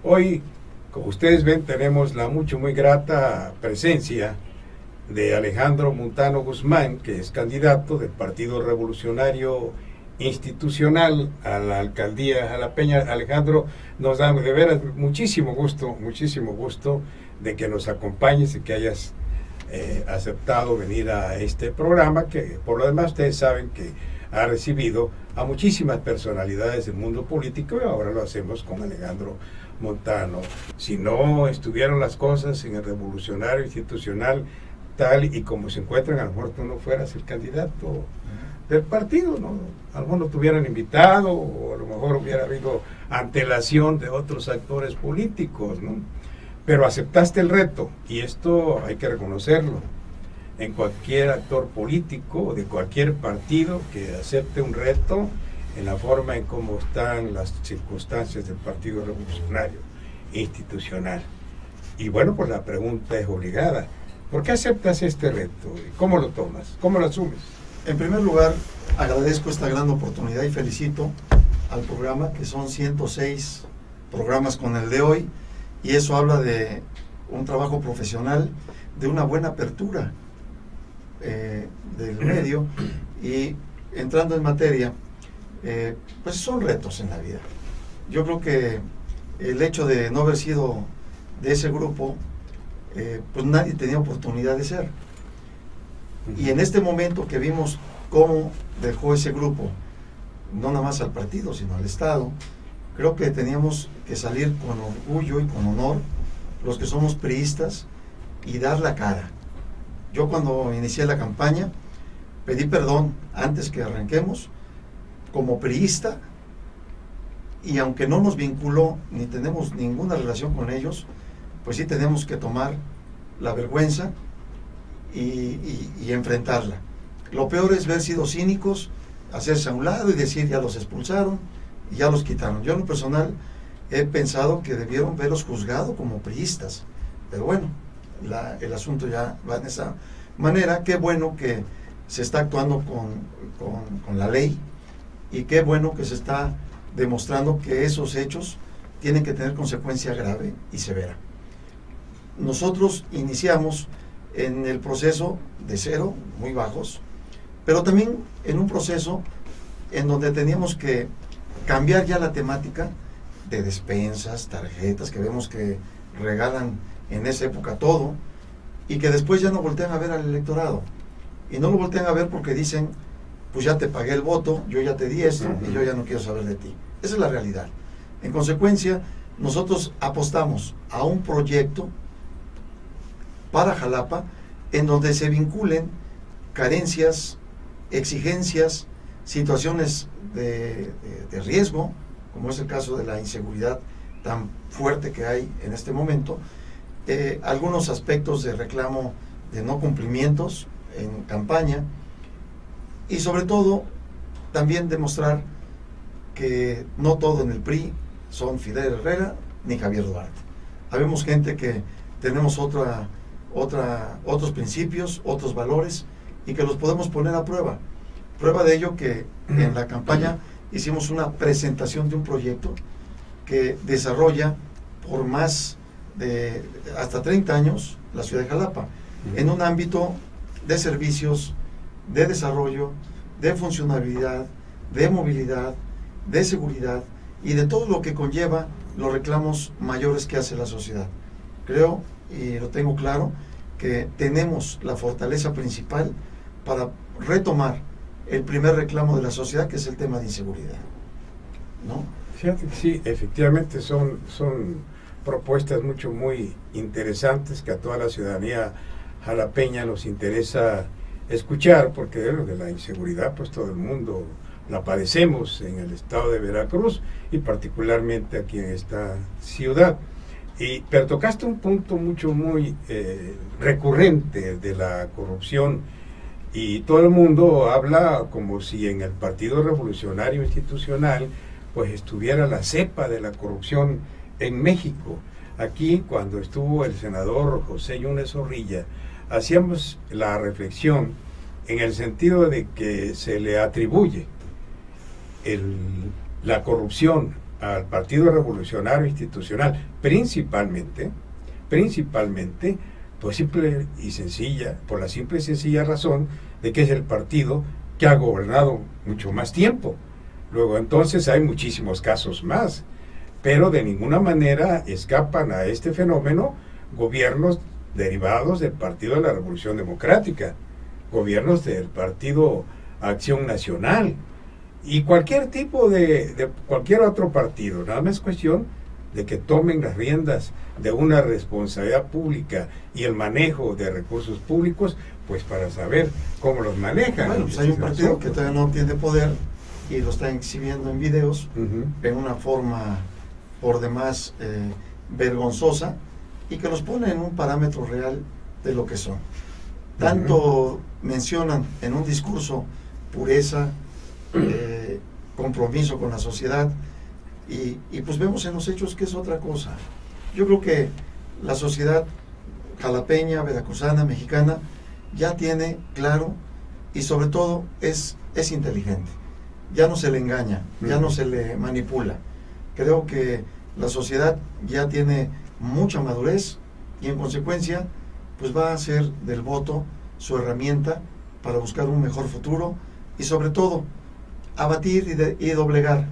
Hoy, como ustedes ven, tenemos la muy grata presencia de Alejandro Montano Guzmán, que es candidato del Partido Revolucionario Institucional a la alcaldía jalapeña. Alejandro, nos da de veras muchísimo gusto de que nos acompañes y que hayas aceptado venir a este programa, que por lo demás ustedes saben que ha recibido a muchísimas personalidades del mundo político, y ahora lo hacemos con Alejandro Montano. Si no estuvieran las cosas en el Revolucionario Institucional tal y como se encuentran, a lo mejor tú no fueras el candidato del partido, ¿no? A lo mejor no te hubieran invitado, o a lo mejor hubiera habido antelación de otros actores políticos, ¿no? Pero aceptaste el reto, y esto hay que reconocerlo en cualquier actor político de cualquier partido que acepte un reto en la forma en cómo están las circunstancias del Partido Revolucionario Institucional. Y bueno, pues la pregunta es obligada: ¿por qué aceptas este reto? ¿Cómo lo tomas? ¿Cómo lo asumes? En primer lugar, agradezco esta gran oportunidad y felicito al programa, que son 106 programas con el de hoy, y eso habla de un trabajo profesional, de una buena apertura del medio. Y entrando en materia, pues son retos en la vida. Yo creo que el hecho de no haber sido de ese grupo, pues nadie tenía oportunidad de ser. Y en este momento que vimos cómo dejó ese grupo, no nada más al partido, sino al Estado, creo que teníamos que salir con orgullo y con honor, los que somos priistas, y dar la cara. Yo, cuando inicié la campaña, pedí perdón antes que arranquemos como priista, y aunque no nos vinculó ni tenemos ninguna relación con ellos, pues sí tenemos que tomar la vergüenza y enfrentarla. Lo peor es haber sido cínicos, hacerse a un lado y decir ya los expulsaron y ya los quitaron. Yo en lo personal he pensado que debieron verlos juzgados como priistas, pero bueno, el asunto ya va en esa manera. Qué bueno que se está actuando con la ley, y qué bueno que se está demostrando que esos hechos tienen que tener consecuencia grave y severa. Nosotros iniciamos en el proceso de cero, muy bajos, pero también en un proceso en donde teníamos que cambiar ya la temática de despensas, tarjetas, que vemos que regalan en esa época todo, y que después ya no voltean a ver al electorado. Y no lo voltean a ver porque dicen, pues ya te pagué el voto, yo ya te di esto, y yo ya no quiero saber de ti. Esa es la realidad. En consecuencia, nosotros apostamos a un proyecto para Jalapa, en donde se vinculen carencias, exigencias, situaciones de riesgo, como es el caso de la inseguridad tan fuerte que hay en este momento, algunos aspectos de reclamo de no cumplimientos en campaña, y sobre todo también demostrar que no todo en el PRI son Fidel Herrera ni Javier Duarte. Habemos gente que tenemos otros principios, otros valores, y que los podemos poner a prueba. Prueba de ello que en la campaña hicimos una presentación de un proyecto que desarrolla por más de hasta 30 años la ciudad de Jalapa, en un ámbito de servicios de desarrollo, de funcionalidad, de movilidad, de seguridad y de todo lo que conlleva los reclamos mayores que hace la sociedad. Creo, y lo tengo claro, que tenemos la fortaleza principal para retomar el primer reclamo de la sociedad, que es el tema de inseguridad, ¿no? Fíjate que sí, efectivamente son propuestas muy interesantes que a toda la ciudadanía jalapeña nos interesa escuchar, porque de la inseguridad pues todo el mundo la padecemos en el estado de Veracruz y particularmente aquí en esta ciudad. Pero tocaste un punto muy recurrente de la corrupción, y todo el mundo habla como si en el Partido Revolucionario Institucional pues estuviera la cepa de la corrupción en México. Aquí, cuando estuvo el senador José Yunes Zorrilla, hacíamos la reflexión en el sentido de que se le atribuye la corrupción al Partido Revolucionario Institucional, principalmente, por la simple y sencilla razón de que es el partido que ha gobernado mucho más tiempo. Luego, entonces, hay muchísimos casos más, pero de ninguna manera escapan a este fenómeno gobiernos derivados del Partido de la Revolución Democrática, gobiernos del Partido Acción Nacional y cualquier tipo de cualquier otro partido. Nada más es cuestión de que tomen las riendas de una responsabilidad pública y el manejo de recursos públicos, pues para saber cómo los manejan. Bueno, pues hay un partido que todavía no tiene poder y lo están exhibiendo en videos en una forma por demás vergonzosa, y que los pone en un parámetro real de lo que son. Tanto mencionan en un discurso pureza, compromiso con la sociedad, y pues vemos en los hechos que es otra cosa. Yo creo que la sociedad jalapeña, veracruzana, mexicana, ya tiene claro, y sobre todo es inteligente. Ya no se le engaña, ya no se le manipula. Creo que la sociedad ya tiene mucha madurez y en consecuencia pues va a hacer del voto su herramienta para buscar un mejor futuro y sobre todo abatir y doblegar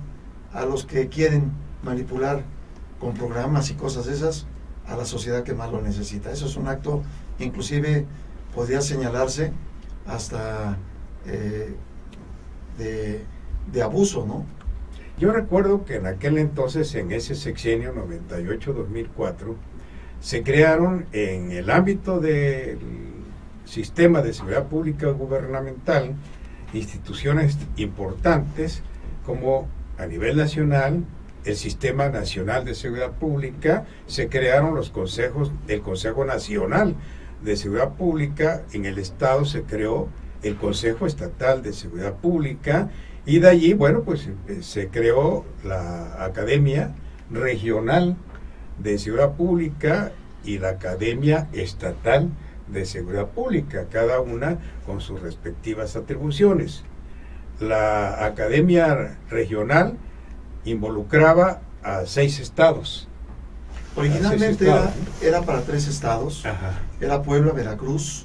a los que quieren manipular con programas y cosas esas a la sociedad que más lo necesita. Eso es un acto, inclusive podría señalarse hasta de abuso, ¿no? Yo recuerdo que en aquel entonces, en ese sexenio 98-2004, se crearon en el ámbito del sistema de seguridad pública gubernamental instituciones importantes como a nivel nacional, el Sistema Nacional de Seguridad Pública, se crearon los consejos, el Consejo Nacional de Seguridad Pública, en el Estado se creó el Consejo Estatal de Seguridad Pública, y de allí, bueno, pues se creó la Academia Regional de Seguridad Pública y la Academia Estatal de Seguridad Pública, cada una con sus respectivas atribuciones. La Academia Regional involucraba a 6 estados. Originalmente era para 3 estados. Ajá. Era Puebla, Veracruz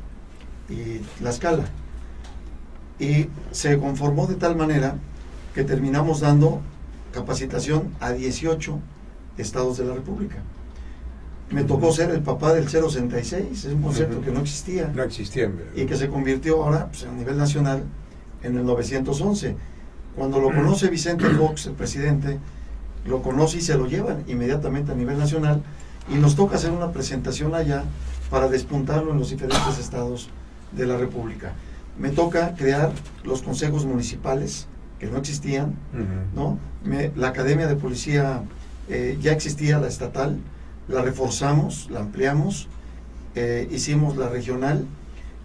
y Tlaxcala. Y se conformó de tal manera que terminamos dando capacitación a 18 estados de la República. Me tocó ser el papá del 066, es un concepto que no existía. No existía. Y que se convirtió ahora pues, a nivel nacional en el 911. Cuando lo conoce Vicente Fox, el presidente, lo conoce y se lo llevan inmediatamente a nivel nacional, y nos toca hacer una presentación allá para despuntarlo en los diferentes estados de la República. Me toca crear los consejos municipales, que no existían, ¿no? La Academia de Policía ya existía, la estatal, la reforzamos, la ampliamos, hicimos la regional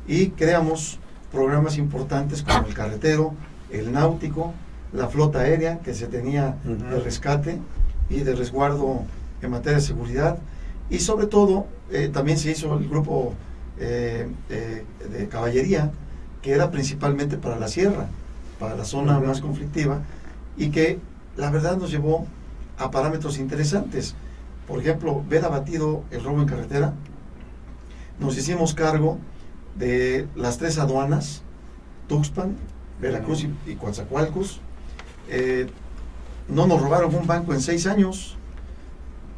y creamos programas importantes como el carretero, el náutico, la flota aérea que se tenía de rescate y de resguardo en materia de seguridad, y sobre todo también se hizo el grupo de caballería, que era principalmente para la sierra, para la zona más conflictiva, y que la verdad nos llevó a parámetros interesantes. Por ejemplo, ver abatido el robo en carretera. Nos hicimos cargo de las 3 aduanas, Tuxpan, Veracruz y Coatzacoalcos. No nos robaron un banco en 6 años,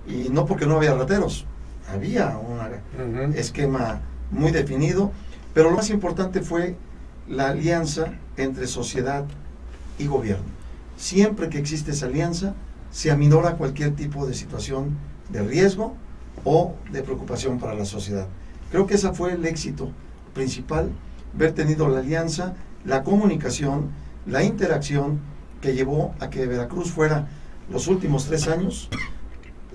y no porque no había rateros, había un esquema muy definido, pero lo más importante fue la alianza entre sociedad y gobierno. Siempre que existe esa alianza, se aminora cualquier tipo de situación de riesgo o de preocupación para la sociedad. Creo que ese fue el éxito principal, haber tenido la alianza, la comunicación, la interacción que llevó a que Veracruz fuera los últimos 3 años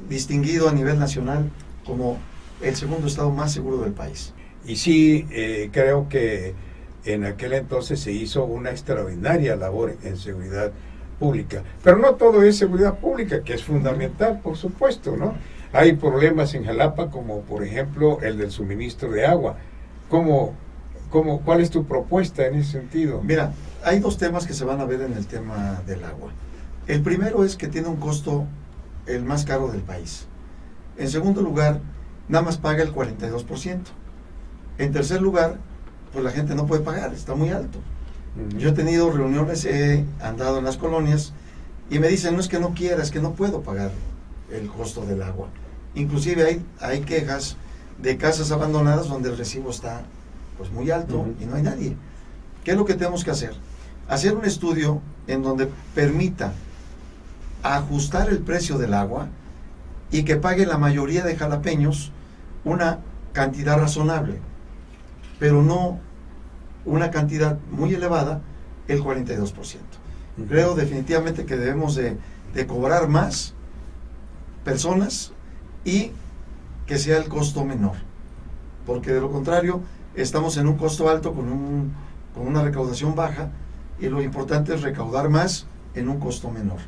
distinguido a nivel nacional como el segundo estado más seguro del país. Y sí, creo que en aquel entonces se hizo una extraordinaria labor en seguridad pública. Pero no todo es seguridad pública, que es fundamental, por supuesto, ¿no? Hay problemas en Jalapa, como por ejemplo el del suministro de agua. ¿Cuál es tu propuesta en ese sentido? Mira, hay 2 temas que se van a ver en el tema del agua. El primero es que tiene un costo el más caro del país. En segundo lugar, nada más paga el 42%. En tercer lugar, pues la gente no puede pagar, está muy alto. Yo he tenido reuniones, he andado en las colonias y me dicen, no es que no quiera, es que no puedo pagar el costo del agua. Inclusive hay quejas de casas abandonadas donde el recibo está pues muy alto y no hay nadie. ¿Qué es lo que tenemos que hacer? Hacer un estudio en donde permita ajustar el precio del agua y que pague la mayoría de jalapeños una cantidad razonable, pero no una cantidad muy elevada, el 42%. Creo definitivamente que debemos de cobrar más personas y que sea el costo menor, porque de lo contrario estamos en un costo alto con una recaudación baja, y lo importante es recaudar más en un costo menor.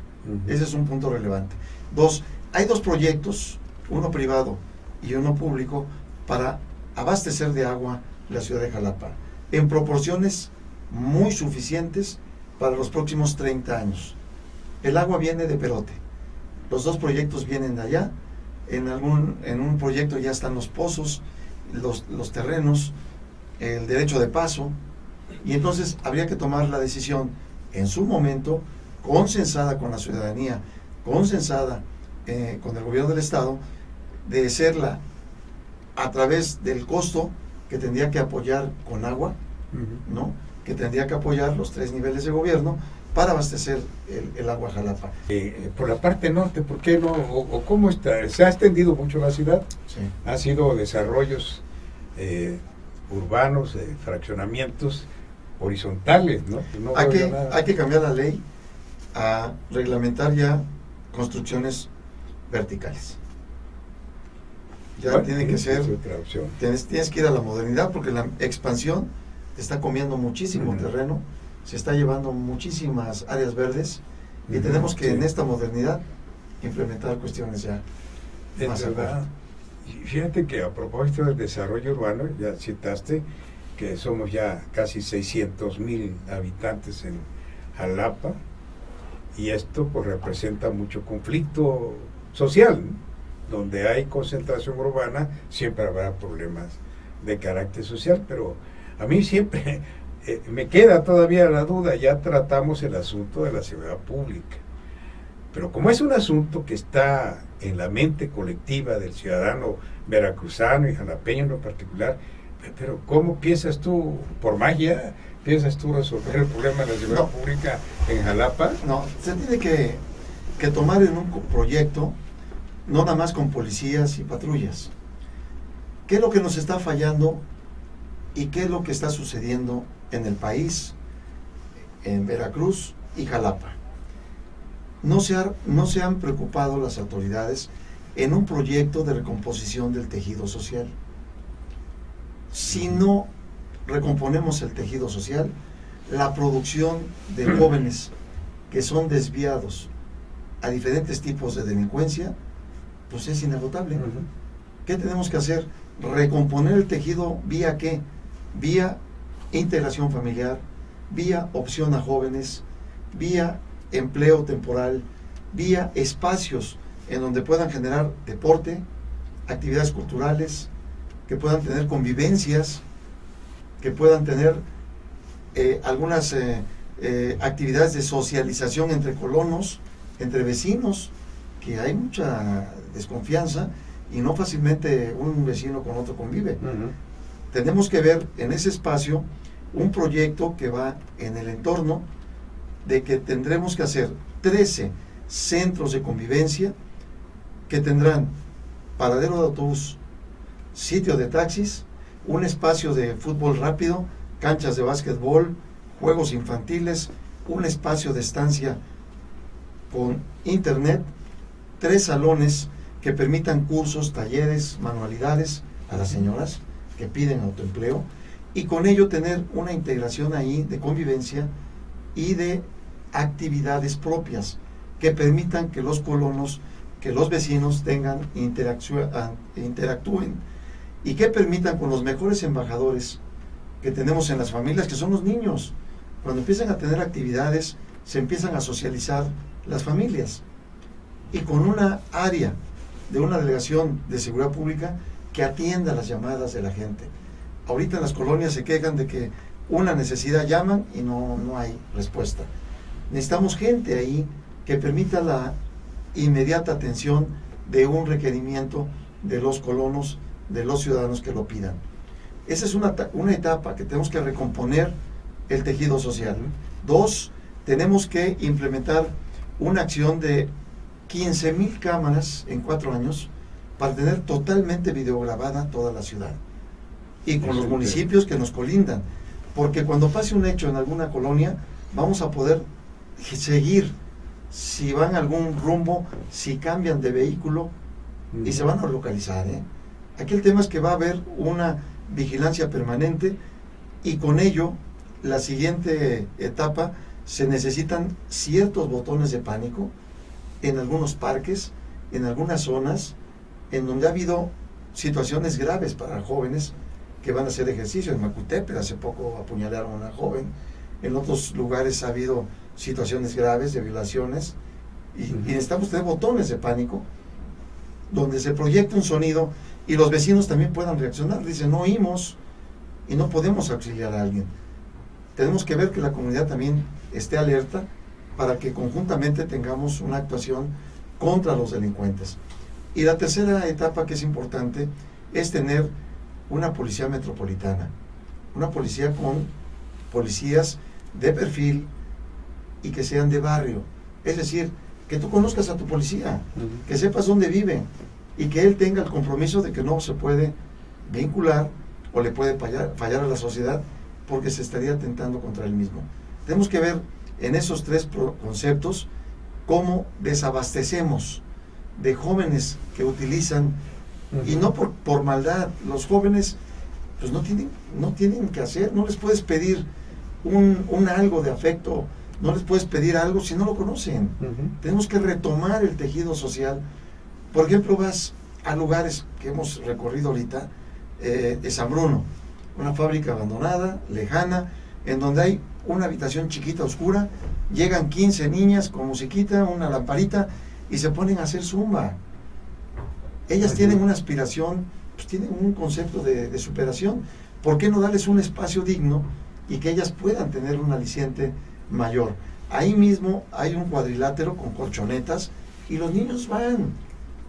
Ese es un punto relevante. 2, hay 2 proyectos, uno privado y uno público, para abastecer de agua la ciudad de Jalapa en proporciones muy suficientes para los próximos 30 años. El agua viene de Perote, los 2 proyectos vienen de allá. En un proyecto ya están los pozos, los terrenos, el derecho de paso, y entonces habría que tomar la decisión en su momento, consensada con la ciudadanía, consensada con el gobierno del estado, de hacerla a través del costo que tendría que apoyar con agua, ¿no? Que tendría que apoyar los 3 niveles de gobierno para abastecer el agua a Jalapa. Por la parte norte, ¿por qué no? ¿O cómo está? ¿Se ha extendido mucho la ciudad? Sí. Ha sido desarrollos urbanos, fraccionamientos horizontales, ¿no? Hay que cambiar la ley a reglamentar ya construcciones verticales. Ya bueno, tiene que ser, tienes que ir a la modernidad, porque la expansión te está comiendo muchísimo terreno, se está llevando muchísimas áreas verdes, y tenemos que en esta modernidad implementar cuestiones ya más verdad. Y fíjate que a propósito del desarrollo urbano, ya citaste que somos ya casi 600,000 habitantes en Jalapa, y esto pues representa mucho conflicto social, ¿no? Donde hay concentración urbana siempre habrá problemas de carácter social, pero a mí siempre me queda todavía la duda. Ya tratamos el asunto de la seguridad pública, pero como es un asunto que está en la mente colectiva del ciudadano veracruzano y jalapeño en lo particular, pero ¿cómo piensas tú, por magia, piensas tú resolver el problema de la seguridad pública en Jalapa? No, se tiene que tomar en un proyecto, no nada más con policías y patrullas. ¿Qué es lo que nos está fallando y qué es lo que está sucediendo en el país, en Veracruz y Jalapa? No se han preocupado las autoridades en un proyecto de recomposición del tejido social. Si no recomponemos el tejido social, la producción de jóvenes que son desviados a diferentes tipos de delincuencia, pues es inagotable. ¿Qué tenemos que hacer? Recomponer el tejido ¿vía qué? Vía integración familiar, vía opción a jóvenes, vía empleo temporal, vía espacios en donde puedan generar deporte, actividades culturales, que puedan tener convivencias, que puedan tener algunas actividades de socialización entre colonos, entre vecinos, que hay mucha desconfianza y no fácilmente un vecino con otro convive. Tenemos que ver en ese espacio un proyecto que va en el entorno de que tendremos que hacer 13 centros de convivencia que tendrán paradero de autobús, sitio de taxis, un espacio de fútbol rápido, canchas de básquetbol, juegos infantiles, un espacio de estancia con internet, 3 salones que permitan cursos, talleres, manualidades a las señoras que piden autoempleo, y con ello tener una integración ahí de convivencia y de actividades propias que permitan que los colonos, que los vecinos tengan interactúen y que permitan con los mejores embajadores que tenemos en las familias, que son los niños. Cuando empiezan a tener actividades, se empiezan a socializar las familias, y con una área de una delegación de seguridad pública que atienda las llamadas de la gente. Ahorita en las colonias se quejan de que una necesidad llaman y no hay respuesta. Necesitamos gente ahí que permita la inmediata atención de un requerimiento de los colonos, de los ciudadanos que lo pidan. Esa es una etapa que tenemos que recomponer el tejido social. 2, tenemos que implementar una acción de 15,000 cámaras en 4 años para tener totalmente videograbada toda la ciudad y con los municipios que nos colindan, porque cuando pase un hecho en alguna colonia vamos a poder seguir si van a algún rumbo, si cambian de vehículo, y se van a localizar. Aquí el tema es que va a haber una vigilancia permanente, y con ello la siguiente etapa, se necesitan ciertos botones de pánico en algunos parques, en algunas zonas en donde ha habido situaciones graves para jóvenes que van a hacer ejercicio. En Macutepe hace poco apuñalaron a una joven, en otros lugares ha habido situaciones graves de violaciones, y necesitamos tener botones de pánico donde se proyecte un sonido y los vecinos también puedan reaccionar. Dicen, no oímos y no podemos auxiliar a alguien. Tenemos que ver que la comunidad también esté alerta para que conjuntamente tengamos una actuación contra los delincuentes. Y la tercera etapa que es importante es tener una policía metropolitana, una policía con policías de perfil y que sean de barrio. Es decir, que tú conozcas a tu policía, que sepas dónde vive y que él tenga el compromiso de que no se puede vincular o le puede fallar a la sociedad porque se estaría atentando contra él mismo. Tenemos que ver en esos 3 conceptos cómo desabastecemos de jóvenes que utilizan, y no por maldad. Los jóvenes pues no tienen que hacer, no les puedes pedir un algo de afecto, no les puedes pedir algo si no lo conocen. Tenemos que retomar el tejido social. Por ejemplo, vas a lugares que hemos recorrido ahorita, de San Bruno, una fábrica abandonada, lejana, en donde hay una habitación chiquita, oscura, llegan 15 niñas con musiquita, una lamparita, y se ponen a hacer zumba. Ellas tienen una aspiración, pues tienen un concepto de superación. ¿Por qué no darles un espacio digno y que ellas puedan tener un aliciente mayor? Ahí mismo hay un cuadrilátero con colchonetas y los niños van,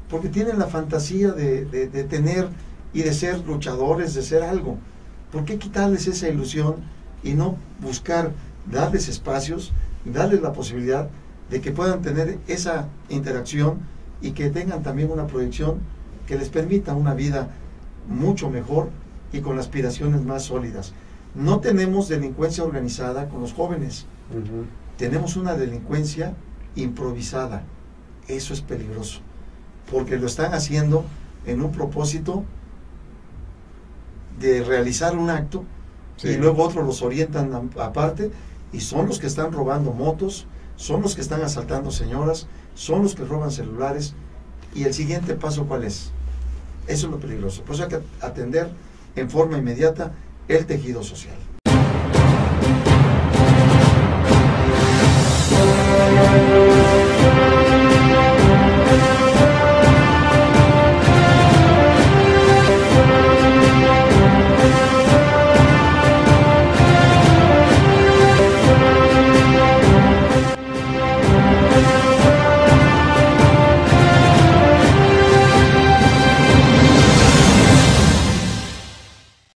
porque tienen la fantasía de tener y de ser luchadores, de ser algo. ¿Por qué quitarles esa ilusión y no buscar darles espacios, darles la posibilidad de que puedan tener esa interacción y que tengan también una proyección que les permita una vida mucho mejor y con aspiraciones más sólidas? No tenemos delincuencia organizada con los jóvenes, tenemos una delincuencia improvisada. Eso es peligroso, porque lo están haciendo en un propósito de realizar un acto, y luego otros los orientan aparte, y son los que están robando motos, son los que están asaltando señoras, son los que roban celulares. Y el siguiente paso, ¿cuál es? Eso es lo peligroso. Por eso hay que atender en forma inmediata el tejido social.